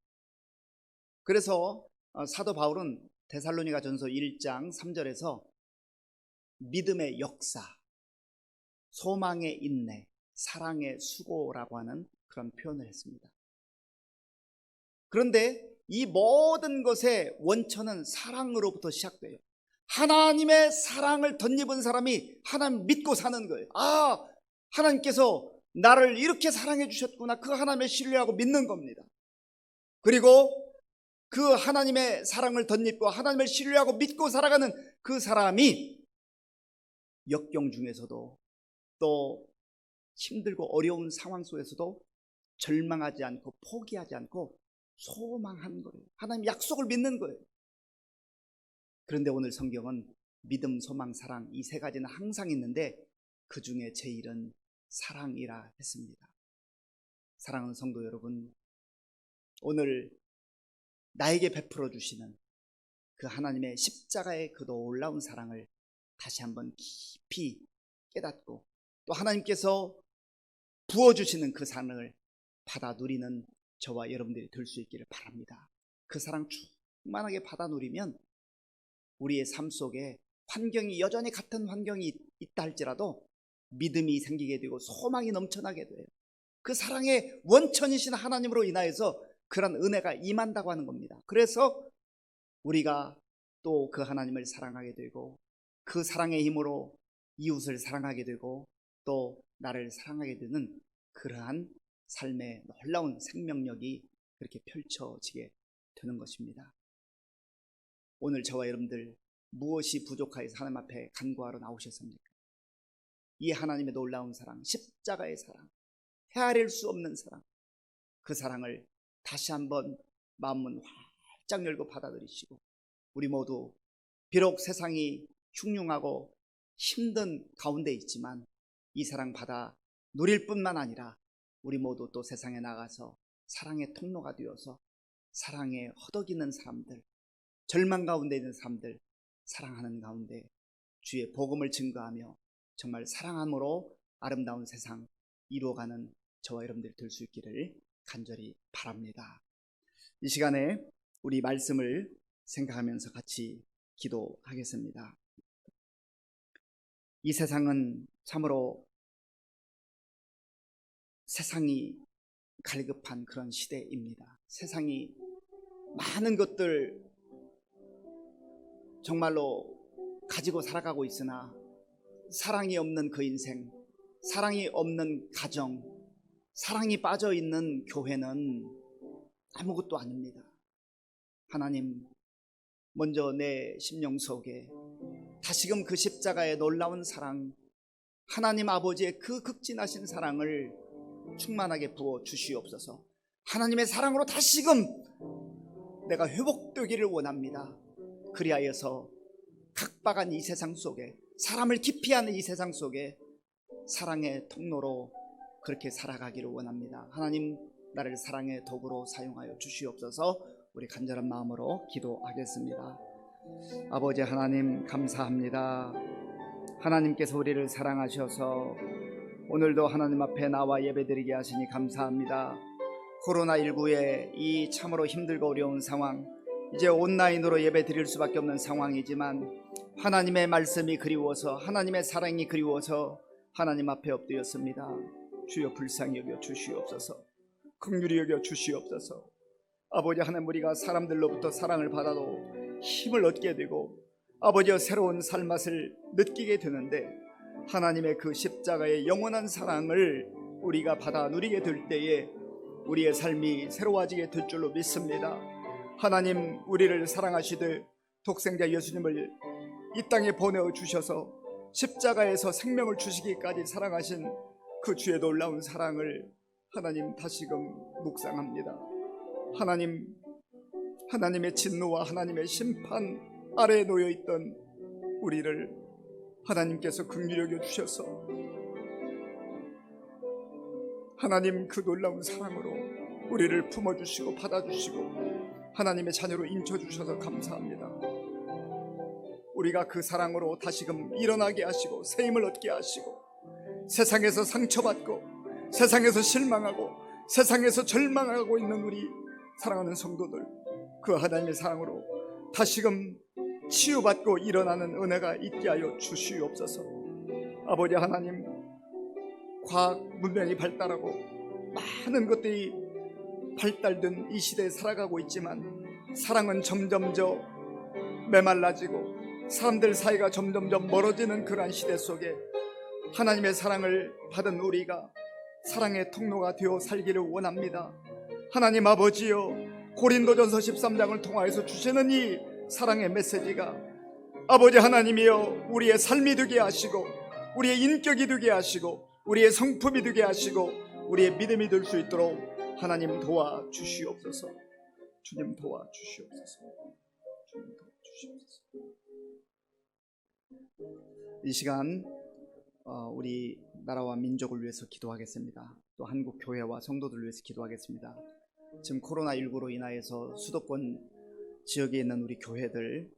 그래서 사도 바울은 데살로니가 전서 1장 3절에서 믿음의 역사, 소망의 인내, 사랑의 수고라고 하는 그런 표현을 했습니다. 그런데 이 모든 것의 원천은 사랑으로부터 시작돼요. 하나님의 사랑을 덧입은 사람이 하나님 믿고 사는 거예요. 아, 하나님께서 나를 이렇게 사랑해 주셨구나. 그 하나님의 신뢰하고 믿는 겁니다. 그리고 그 하나님의 사랑을 덧입고 하나님을 신뢰하고 믿고 살아가는 그 사람이 역경 중에서도 또 힘들고 어려운 상황 속에서도 절망하지 않고 포기하지 않고 소망하는 거예요. 하나님 약속을 믿는 거예요. 그런데 오늘 성경은 믿음, 소망, 사랑 이 세 가지는 항상 있는데 그 중에 제일은 사랑이라 했습니다. 사랑하는 성도 여러분, 오늘 나에게 베풀어 주시는 그 하나님의 십자가의 그 놀라운 사랑을 다시 한번 깊이 깨닫고 또 하나님께서 부어주시는 그 사랑을 받아 누리는 저와 여러분들이 될 수 있기를 바랍니다. 그 사랑 충만하게 받아 누리면 우리의 삶 속에 환경이 여전히 같은 환경이 있다 할지라도 믿음이 생기게 되고 소망이 넘쳐나게 돼요. 그 사랑의 원천이신 하나님으로 인하여서 그런 은혜가 임한다고 하는 겁니다. 그래서 우리가 또 그 하나님을 사랑하게 되고 그 사랑의 힘으로 이웃을 사랑하게 되고 또 나를 사랑하게 되는 그러한 삶의 놀라운 생명력이 그렇게 펼쳐지게 되는 것입니다. 오늘 저와 여러분들 무엇이 부족하여서 하나님 앞에 간구하러 나오셨습니까? 이 하나님의 놀라운 사랑, 십자가의 사랑, 헤아릴 수 없는 사랑, 그 사랑을 다시 한번 마음문 활짝 열고 받아들이시고 우리 모두 비록 세상이 흉흉하고 힘든 가운데 있지만 이 사랑 받아 누릴 뿐만 아니라 우리 모두 또 세상에 나가서 사랑의 통로가 되어서 사랑에 허덕이는 사람들, 절망 가운데 있는 사람들 사랑하는 가운데 주의 복음을 증거하며 정말 사랑함으로 아름다운 세상 이루어가는 저와 여러분들이 될 수 있기를 간절히 바랍니다. 이 시간에 우리 말씀을 생각하면서 같이 기도하겠습니다. 이 세상은 참으로 세상이 갈급한 그런 시대입니다. 세상이 많은 것들 정말로 가지고 살아가고 있으나 사랑이 없는 그 인생, 사랑이 없는 가정, 사랑이 빠져있는 교회는 아무것도 아닙니다. 하나님, 먼저 내 심령 속에 다시금 그 십자가의 놀라운 사랑, 하나님 아버지의 그 극진하신 사랑을 충만하게 부어 주시옵소서. 하나님의 사랑으로 다시금 내가 회복되기를 원합니다. 그리하여서 각박한 이 세상 속에, 사람을 기피하는 이 세상 속에 사랑의 통로로 그렇게 살아가기를 원합니다. 하나님, 나를 사랑의 도구로 사용하여 주시옵소서. 우리 간절한 마음으로 기도하겠습니다. 아버지 하나님, 감사합니다. 하나님께서 우리를 사랑하셔서 오늘도 하나님 앞에 나와 예배드리게 하시니 감사합니다. 코로나19의 이 참으로 힘들고 어려운 상황, 이제 온라인으로 예배드릴 수밖에 없는 상황이지만 하나님의 말씀이 그리워서, 하나님의 사랑이 그리워서 하나님 앞에 엎드렸습니다. 주여 불쌍히 여겨 주시옵소서. 긍휼히 여겨 주시옵소서. 아버지 하나님, 우리가 사람들로부터 사랑을 받아도 힘을 얻게 되고 아버지여 새로운 삶맛을 느끼게 되는데, 하나님의 그 십자가의 영원한 사랑을 우리가 받아 누리게 될 때에 우리의 삶이 새로워지게 될 줄로 믿습니다. 하나님, 우리를 사랑하시되 독생자 예수님을 이 땅에 보내주셔서 십자가에서 생명을 주시기까지 사랑하신 그 주의 놀라운 사랑을 하나님 다시금 묵상합니다. 하나님, 하나님의 진노와 하나님의 심판 아래에 놓여있던 우리를 하나님께서 긍휼히 여겨 주셔서 하나님 그 놀라운 사랑으로 우리를 품어주시고 받아주시고 하나님의 자녀로 인쳐주셔서 감사합니다. 우리가 그 사랑으로 다시금 일어나게 하시고 새 힘을 얻게 하시고 세상에서 상처받고 세상에서 실망하고 세상에서 절망하고 있는 우리 사랑하는 성도들, 그 하나님의 사랑으로 다시금 치유받고 일어나는 은혜가 있게 하여 주시옵소서. 아버지 하나님, 과학 문명이 발달하고 많은 것들이 발달된 이 시대에 살아가고 있지만 사랑은 점점 메말라지고 사람들 사이가 점점 멀어지는 그러한 시대 속에 하나님의 사랑을 받은 우리가 사랑의 통로가 되어 살기를 원합니다. 하나님 아버지여, 고린도전서 13장을 통하여서 주시는 이 사랑의 메시지가 아버지 하나님이여 우리의 삶이 되게 하시고 우리의 인격이 되게 하시고 우리의 성품이 되게 하시고 우리의 믿음이 될 수 있도록 하나님 도와주시옵소서. 주님 도와주시옵소서. 주님 도와주시옵소서. 이 시간 우리 나라와 민족을 위해서 기도하겠습니다. 또 한국 교회와 성도들을 위해서 기도하겠습니다. 지금 코로나19로 인하여서 수도권 지역에 있는 우리 교회들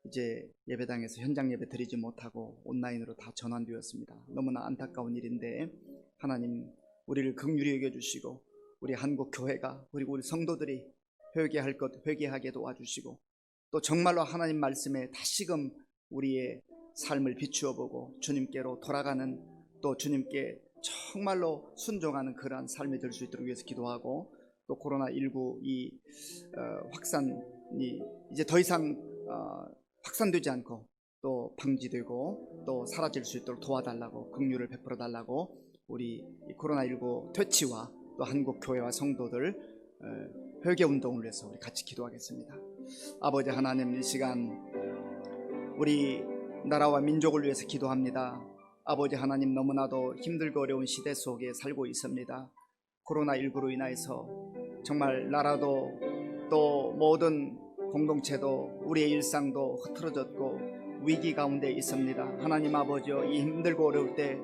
이제 예배당에서 현장 예배 드리지 못하고 온라인으로 다 전환되었습니다. 너무나 안타까운 일인데 하나님, 우리를 긍휼히 여겨주시고 우리 한국 교회가 그리고 우리 성도들이 회개할 것 회개하게 도와주시고 또 정말로 하나님 말씀에 다시금 우리의 삶을 비추어 보고 주님께로 돌아가는, 또 주님께 정말로 순종하는 그러한 삶이 될 수 있도록 위해서 기도하고, 또 코로나19 이 확산이 이제 더 이상 확산되지 않고 또 방지되고 또 사라질 수 있도록 도와달라고, 긍휼을 베풀어 달라고 우리 코로나19 퇴치와 또 한국 교회와 성도들 회개 운동을 위해서 우리 같이 기도하겠습니다. 아버지 하나님, 이 시간 우리 나라와 민족을 위해서 기도합니다. 아버지 하나님, 너무나도 힘들고 어려운 시대 속에 살고 있습니다. 코로나19로 인해서 정말 나라도 또 모든 공동체도 우리의 일상도 흐트러졌고 위기 가운데 있습니다. 하나님 아버지여, 이 힘들고 어려울 때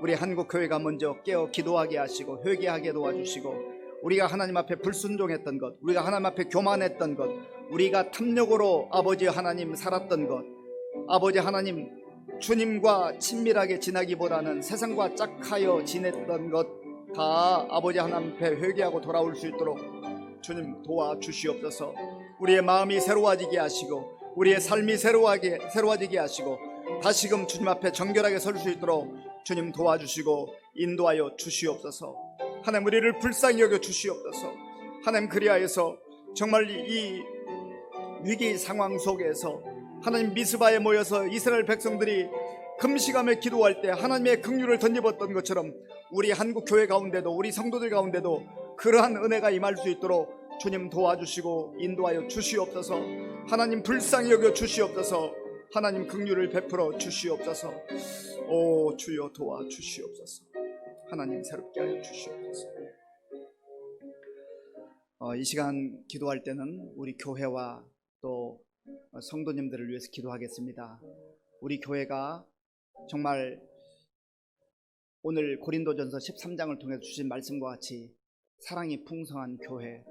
우리 한국교회가 먼저 깨어 기도하게 하시고 회개하게 도와주시고, 우리가 하나님 앞에 불순종했던 것, 우리가 하나님 앞에 교만했던 것, 우리가 탐욕으로 아버지 하나님 살았던 것, 아버지 하나님 주님과 친밀하게 지나기보다는 세상과 짝하여 지냈던 것 다 아버지 하나님 앞에 회개하고 돌아올 수 있도록 주님 도와주시옵소서. 우리의 마음이 새로워지게 하시고 우리의 삶이 새로워지게 하시고 다시금 주님 앞에 정결하게 설 수 있도록 주님 도와주시고 인도하여 주시옵소서. 하나님, 우리를 불쌍히 여겨 주시옵소서. 하나님, 그리하여서 정말 이 위기 상황 속에서 하나님 미스바에 모여서 이스라엘 백성들이 금식하며 기도할 때 하나님의 긍휼을 덧입었던 것처럼 우리 한국 교회 가운데도 우리 성도들 가운데도 그러한 은혜가 임할 수 있도록 주님 도와주시고 인도하여 주시옵소서. 하나님, 불쌍히 여겨 주시옵소서. 하나님, 긍휼을 베풀어 주시옵소서. 오 주여, 도와주시옵소서. 하나님, 새롭게 하여 주시옵소서. 이 시간 기도할 때는 우리 교회와 또 성도님들을 위해서 기도하겠습니다. 우리 교회가 정말 오늘 고린도전서 13장을 통해서 주신 말씀과 같이 사랑이 풍성한 교회,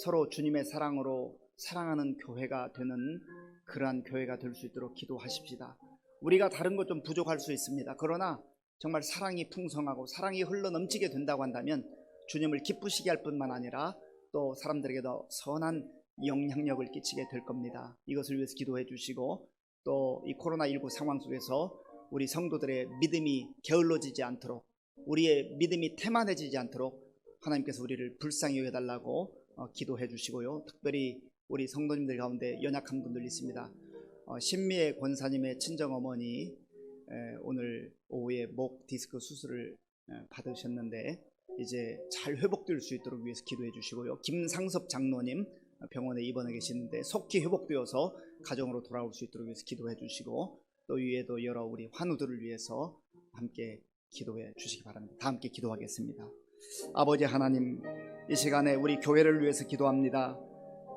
서로 주님의 사랑으로 사랑하는 교회가 되는 그러한 교회가 될 수 있도록 기도하십시다. 우리가 다른 것 좀 부족할 수 있습니다. 그러나 정말 사랑이 풍성하고 사랑이 흘러넘치게 된다고 한다면 주님을 기쁘시게 할 뿐만 아니라 또 사람들에게 더 선한 영향력을 끼치게 될 겁니다. 이것을 위해서 기도해 주시고, 또 이 코로나19 상황 속에서 우리 성도들의 믿음이 게을러지지 않도록, 우리의 믿음이 태만해지지 않도록 하나님께서 우리를 불쌍히 여겨달라고 기도해 주시고요. 특별히 우리 성도님들 가운데 연약한 분들 있습니다. 신미애 권사님의 친정어머니 오늘 오후에 목 디스크 수술을 받으셨는데 이제 잘 회복될 수 있도록 위해서 기도해 주시고요. 김상섭 장로님 병원에 입원해 계시는데 속히 회복되어서 가정으로 돌아올 수 있도록 위해서 기도해 주시고, 또 위에도 여러 우리 환우들을 위해서 함께 기도해 주시기 바랍니다. 다 함께 기도하겠습니다. 아버지 하나님, 이 시간에 우리 교회를 위해서 기도합니다.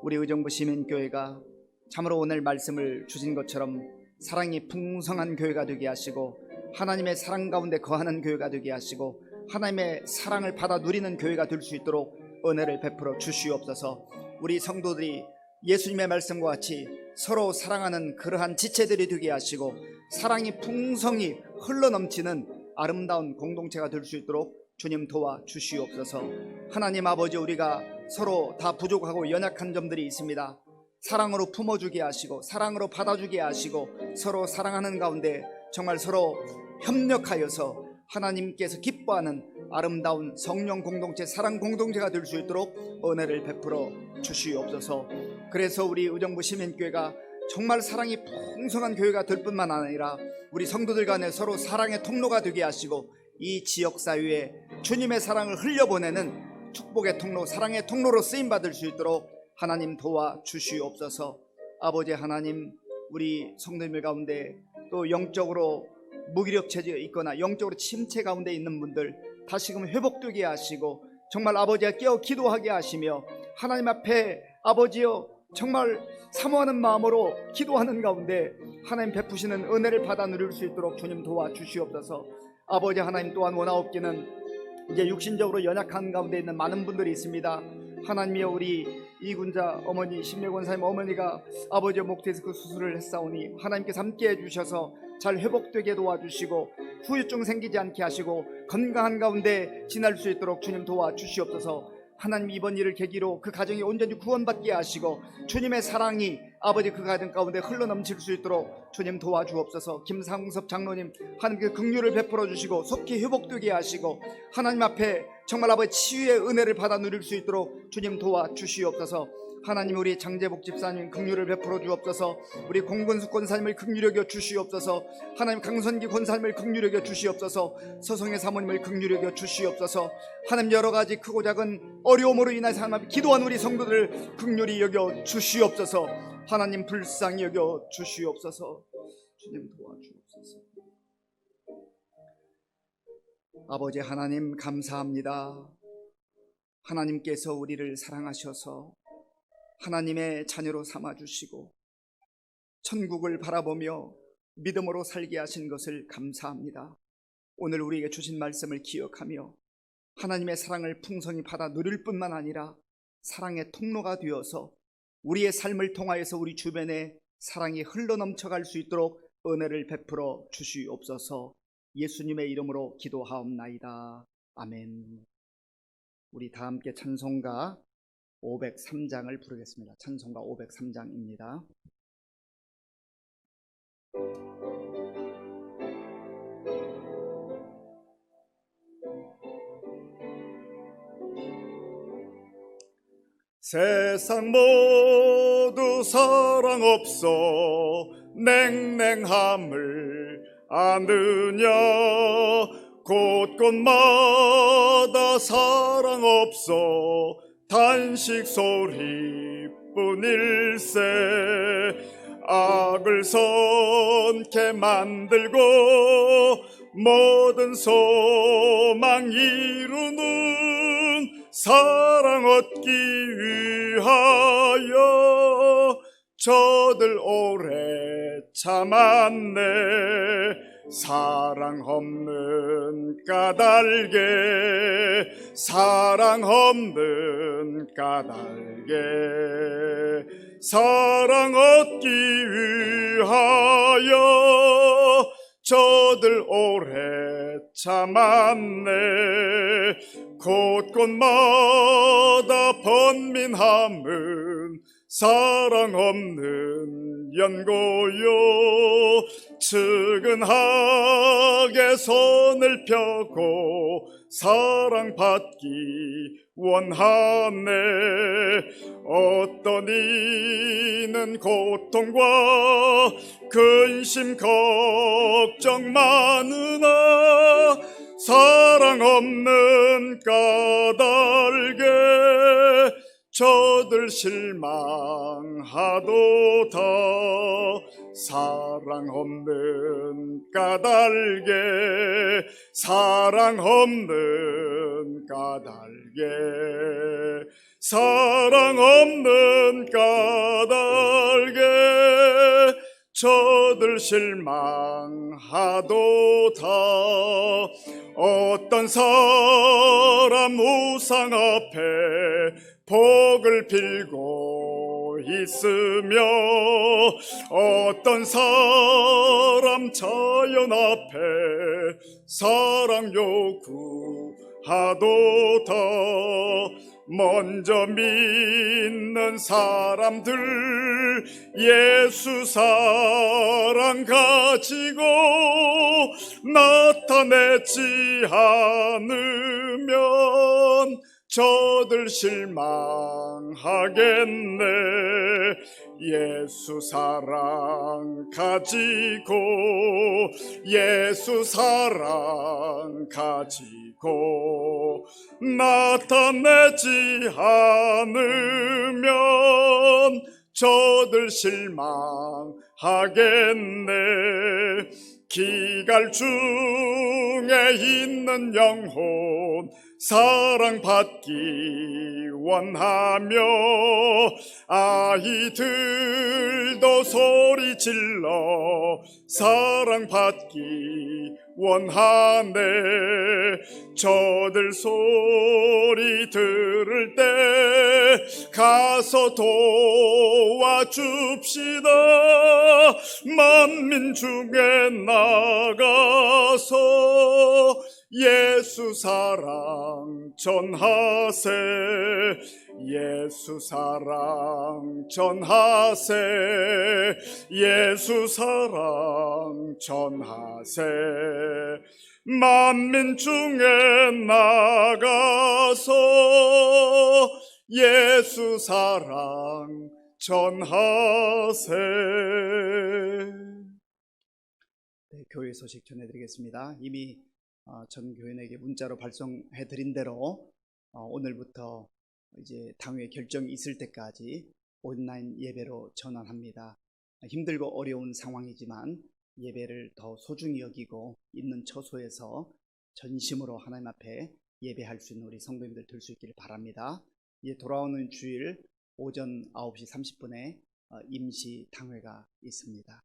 우리 의정부 시민교회가 참으로 오늘 말씀을 주신 것처럼 사랑이 풍성한 교회가 되게 하시고, 하나님의 사랑 가운데 거하는 교회가 되게 하시고, 하나님의 사랑을 받아 누리는 교회가 될 수 있도록 은혜를 베풀어 주시옵소서. 우리 성도들이 예수님의 말씀과 같이 서로 사랑하는 그러한 지체들이 되게 하시고, 사랑이 풍성히 흘러넘치는 아름다운 공동체가 될 수 있도록 주님 도와 주시옵소서. 하나님 아버지, 우리가 서로 다 부족하고 연약한 점들이 있습니다. 사랑으로 품어주게 하시고 사랑으로 받아주게 하시고 서로 사랑하는 가운데 정말 서로 협력하여서 하나님께서 기뻐하는 아름다운 성령 공동체, 사랑 공동체가 될 수 있도록 은혜를 베풀어 주시옵소서. 그래서 우리 의정부 시민교회가 정말 사랑이 풍성한 교회가 될 뿐만 아니라 우리 성도들 간에 서로 사랑의 통로가 되게 하시고, 이 지역사회에 주님의 사랑을 흘려보내는 축복의 통로, 사랑의 통로로 쓰임받을 수 있도록 하나님 도와 주시옵소서. 아버지 하나님, 우리 성도님들 가운데 또 영적으로 무기력체제 있거나 영적으로 침체 가운데 있는 분들 다시금 회복되게 하시고, 정말 아버지가 깨어 기도하게 하시며, 하나님 앞에 아버지여 정말 사모하는 마음으로 기도하는 가운데 하나님 베푸시는 은혜를 받아 누릴 수 있도록 주님 도와 주시옵소서. 아버지 하나님, 또한 원하옵기는 이제 육신적으로 연약한 가운데 있는 많은 분들이 있습니다. 하나님이여, 우리 이군자 어머니, 신미애 권사님 어머니가 아버지의 목 디스크 수술을 했사오니 하나님께서 함께 해주셔서 잘 회복되게 도와주시고 후유증 생기지 않게 하시고 건강한 가운데 지날 수 있도록 주님 도와주시옵소서. 하나님, 이번 일을 계기로 그 가정이 온전히 구원받게 하시고 주님의 사랑이 아버지 그 가정 가운데 흘러넘칠 수 있도록 주님 도와주옵소서. 김상섭 장로님, 하나님께 긍휼을 베풀어 주시고 속히 회복되게 하시고 하나님 앞에 정말 아버지 치유의 은혜를 받아 누릴 수 있도록 주님 도와주시옵소서. 하나님, 우리 장재복 집사님 긍휼을 베풀어 주옵소서. 우리 공근숙 권사님을 긍휼히 여겨 주시옵소서. 하나님, 강선기 권사님을 긍휼히 여겨 주시옵소서. 서성의 사모님을 긍휼히 여겨 주시옵소서. 하나님, 여러 가지 크고 작은 어려움으로 인해서 하나님 기도한 우리 성도들을 긍휼히 여겨 주시옵소서. 하나님, 불쌍히 여겨 주시옵소서. 주님 도와주옵소서. 아버지 하나님, 감사합니다. 하나님께서 우리를 사랑하셔서 하나님의 자녀로 삼아주시고 천국을 바라보며 믿음으로 살게 하신 것을 감사합니다. 오늘 우리에게 주신 말씀을 기억하며 하나님의 사랑을 풍성히 받아 누릴 뿐만 아니라 사랑의 통로가 되어서 우리의 삶을 통하여서 우리 주변에 사랑이 흘러넘쳐갈 수 있도록 은혜를 베풀어 주시옵소서. 예수님의 이름으로 기도하옵나이다. 아멘. 우리 다 함께 찬송가 503장을 부르겠습니다. 찬송가 503장입니다. 세상 모두 사랑 없어 냉랭함을 아느냐, 곳곳마다 사랑 없어 단식 소리뿐일세. 악을 선케 만들고 모든 소망 이루는 사랑 얻기 위하여 저들 오래 참았네. 사랑 없는 까닭에, 사랑 없는 까닭에 사랑 얻기 위하여 저들 오래 참았네. 곳곳마다 번민함은 사랑 없는 연고요 측은하게 손을 펴고 사랑받기 원하네. 어떤 이는 고통과 근심 걱정 많으나 사랑 없는 까닭에 저들 실망하도다. 사랑 없는 까닭에 사랑 없는 까닭에 사랑 없는 까닭에 저들 실망하도다. 어떤 사람 우상 앞에 복을 빌고 있으며 어떤 사람 자연 앞에 사랑 요구하도다. 먼저 믿는 사람들 예수 사랑 가지고 나타내지 않으면 저들 실망하겠네. 예수 사랑 가지고 예수 사랑 가지고 나타내지 않으면 저들 실망하겠네. 기갈 중에 있는 영혼 사랑받기 원하며 아이들도 소리 질러 사랑받기 원하네. 저들 소리 들을 때 가서 도와줍시다. 만민 중에 나가서 예수 사랑 전하세. 예수 사랑 전하세. 예수 사랑 전하세. 만민 중에 나가서 예수 사랑 전하세. 네, 교회 소식 전해드리겠습니다. 이미 전 교인에게 문자로 발송해 드린 대로 오늘부터 이제 당회 결정이 있을 때까지 온라인 예배로 전환합니다. 힘들고 어려운 상황이지만 예배를 더 소중히 여기고 있는 처소에서 전심으로 하나님 앞에 예배할 수 있는 우리 성도님들 될 수 있기를 바랍니다. 이제 돌아오는 주일 오전 9시 30분에 임시 당회가 있습니다.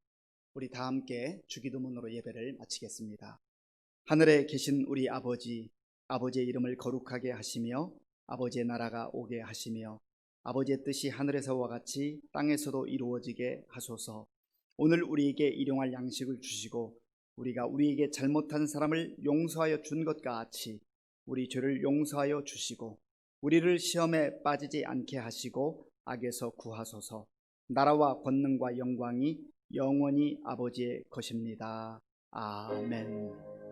우리 다 함께 주기도문으로 예배를 마치겠습니다. 하늘에 계신 우리 아버지, 아버지의 이름을 거룩하게 하시며 아버지의 나라가 오게 하시며 아버지의 뜻이 하늘에서와 같이 땅에서도 이루어지게 하소서. 오늘 우리에게 일용할 양식을 주시고 우리가 우리에게 잘못한 사람을 용서하여 준 것 같이 우리 죄를 용서하여 주시고 우리를 시험에 빠지지 않게 하시고 악에서 구하소서. 나라와 권능과 영광이 영원히 아버지의 것입니다. 아멘.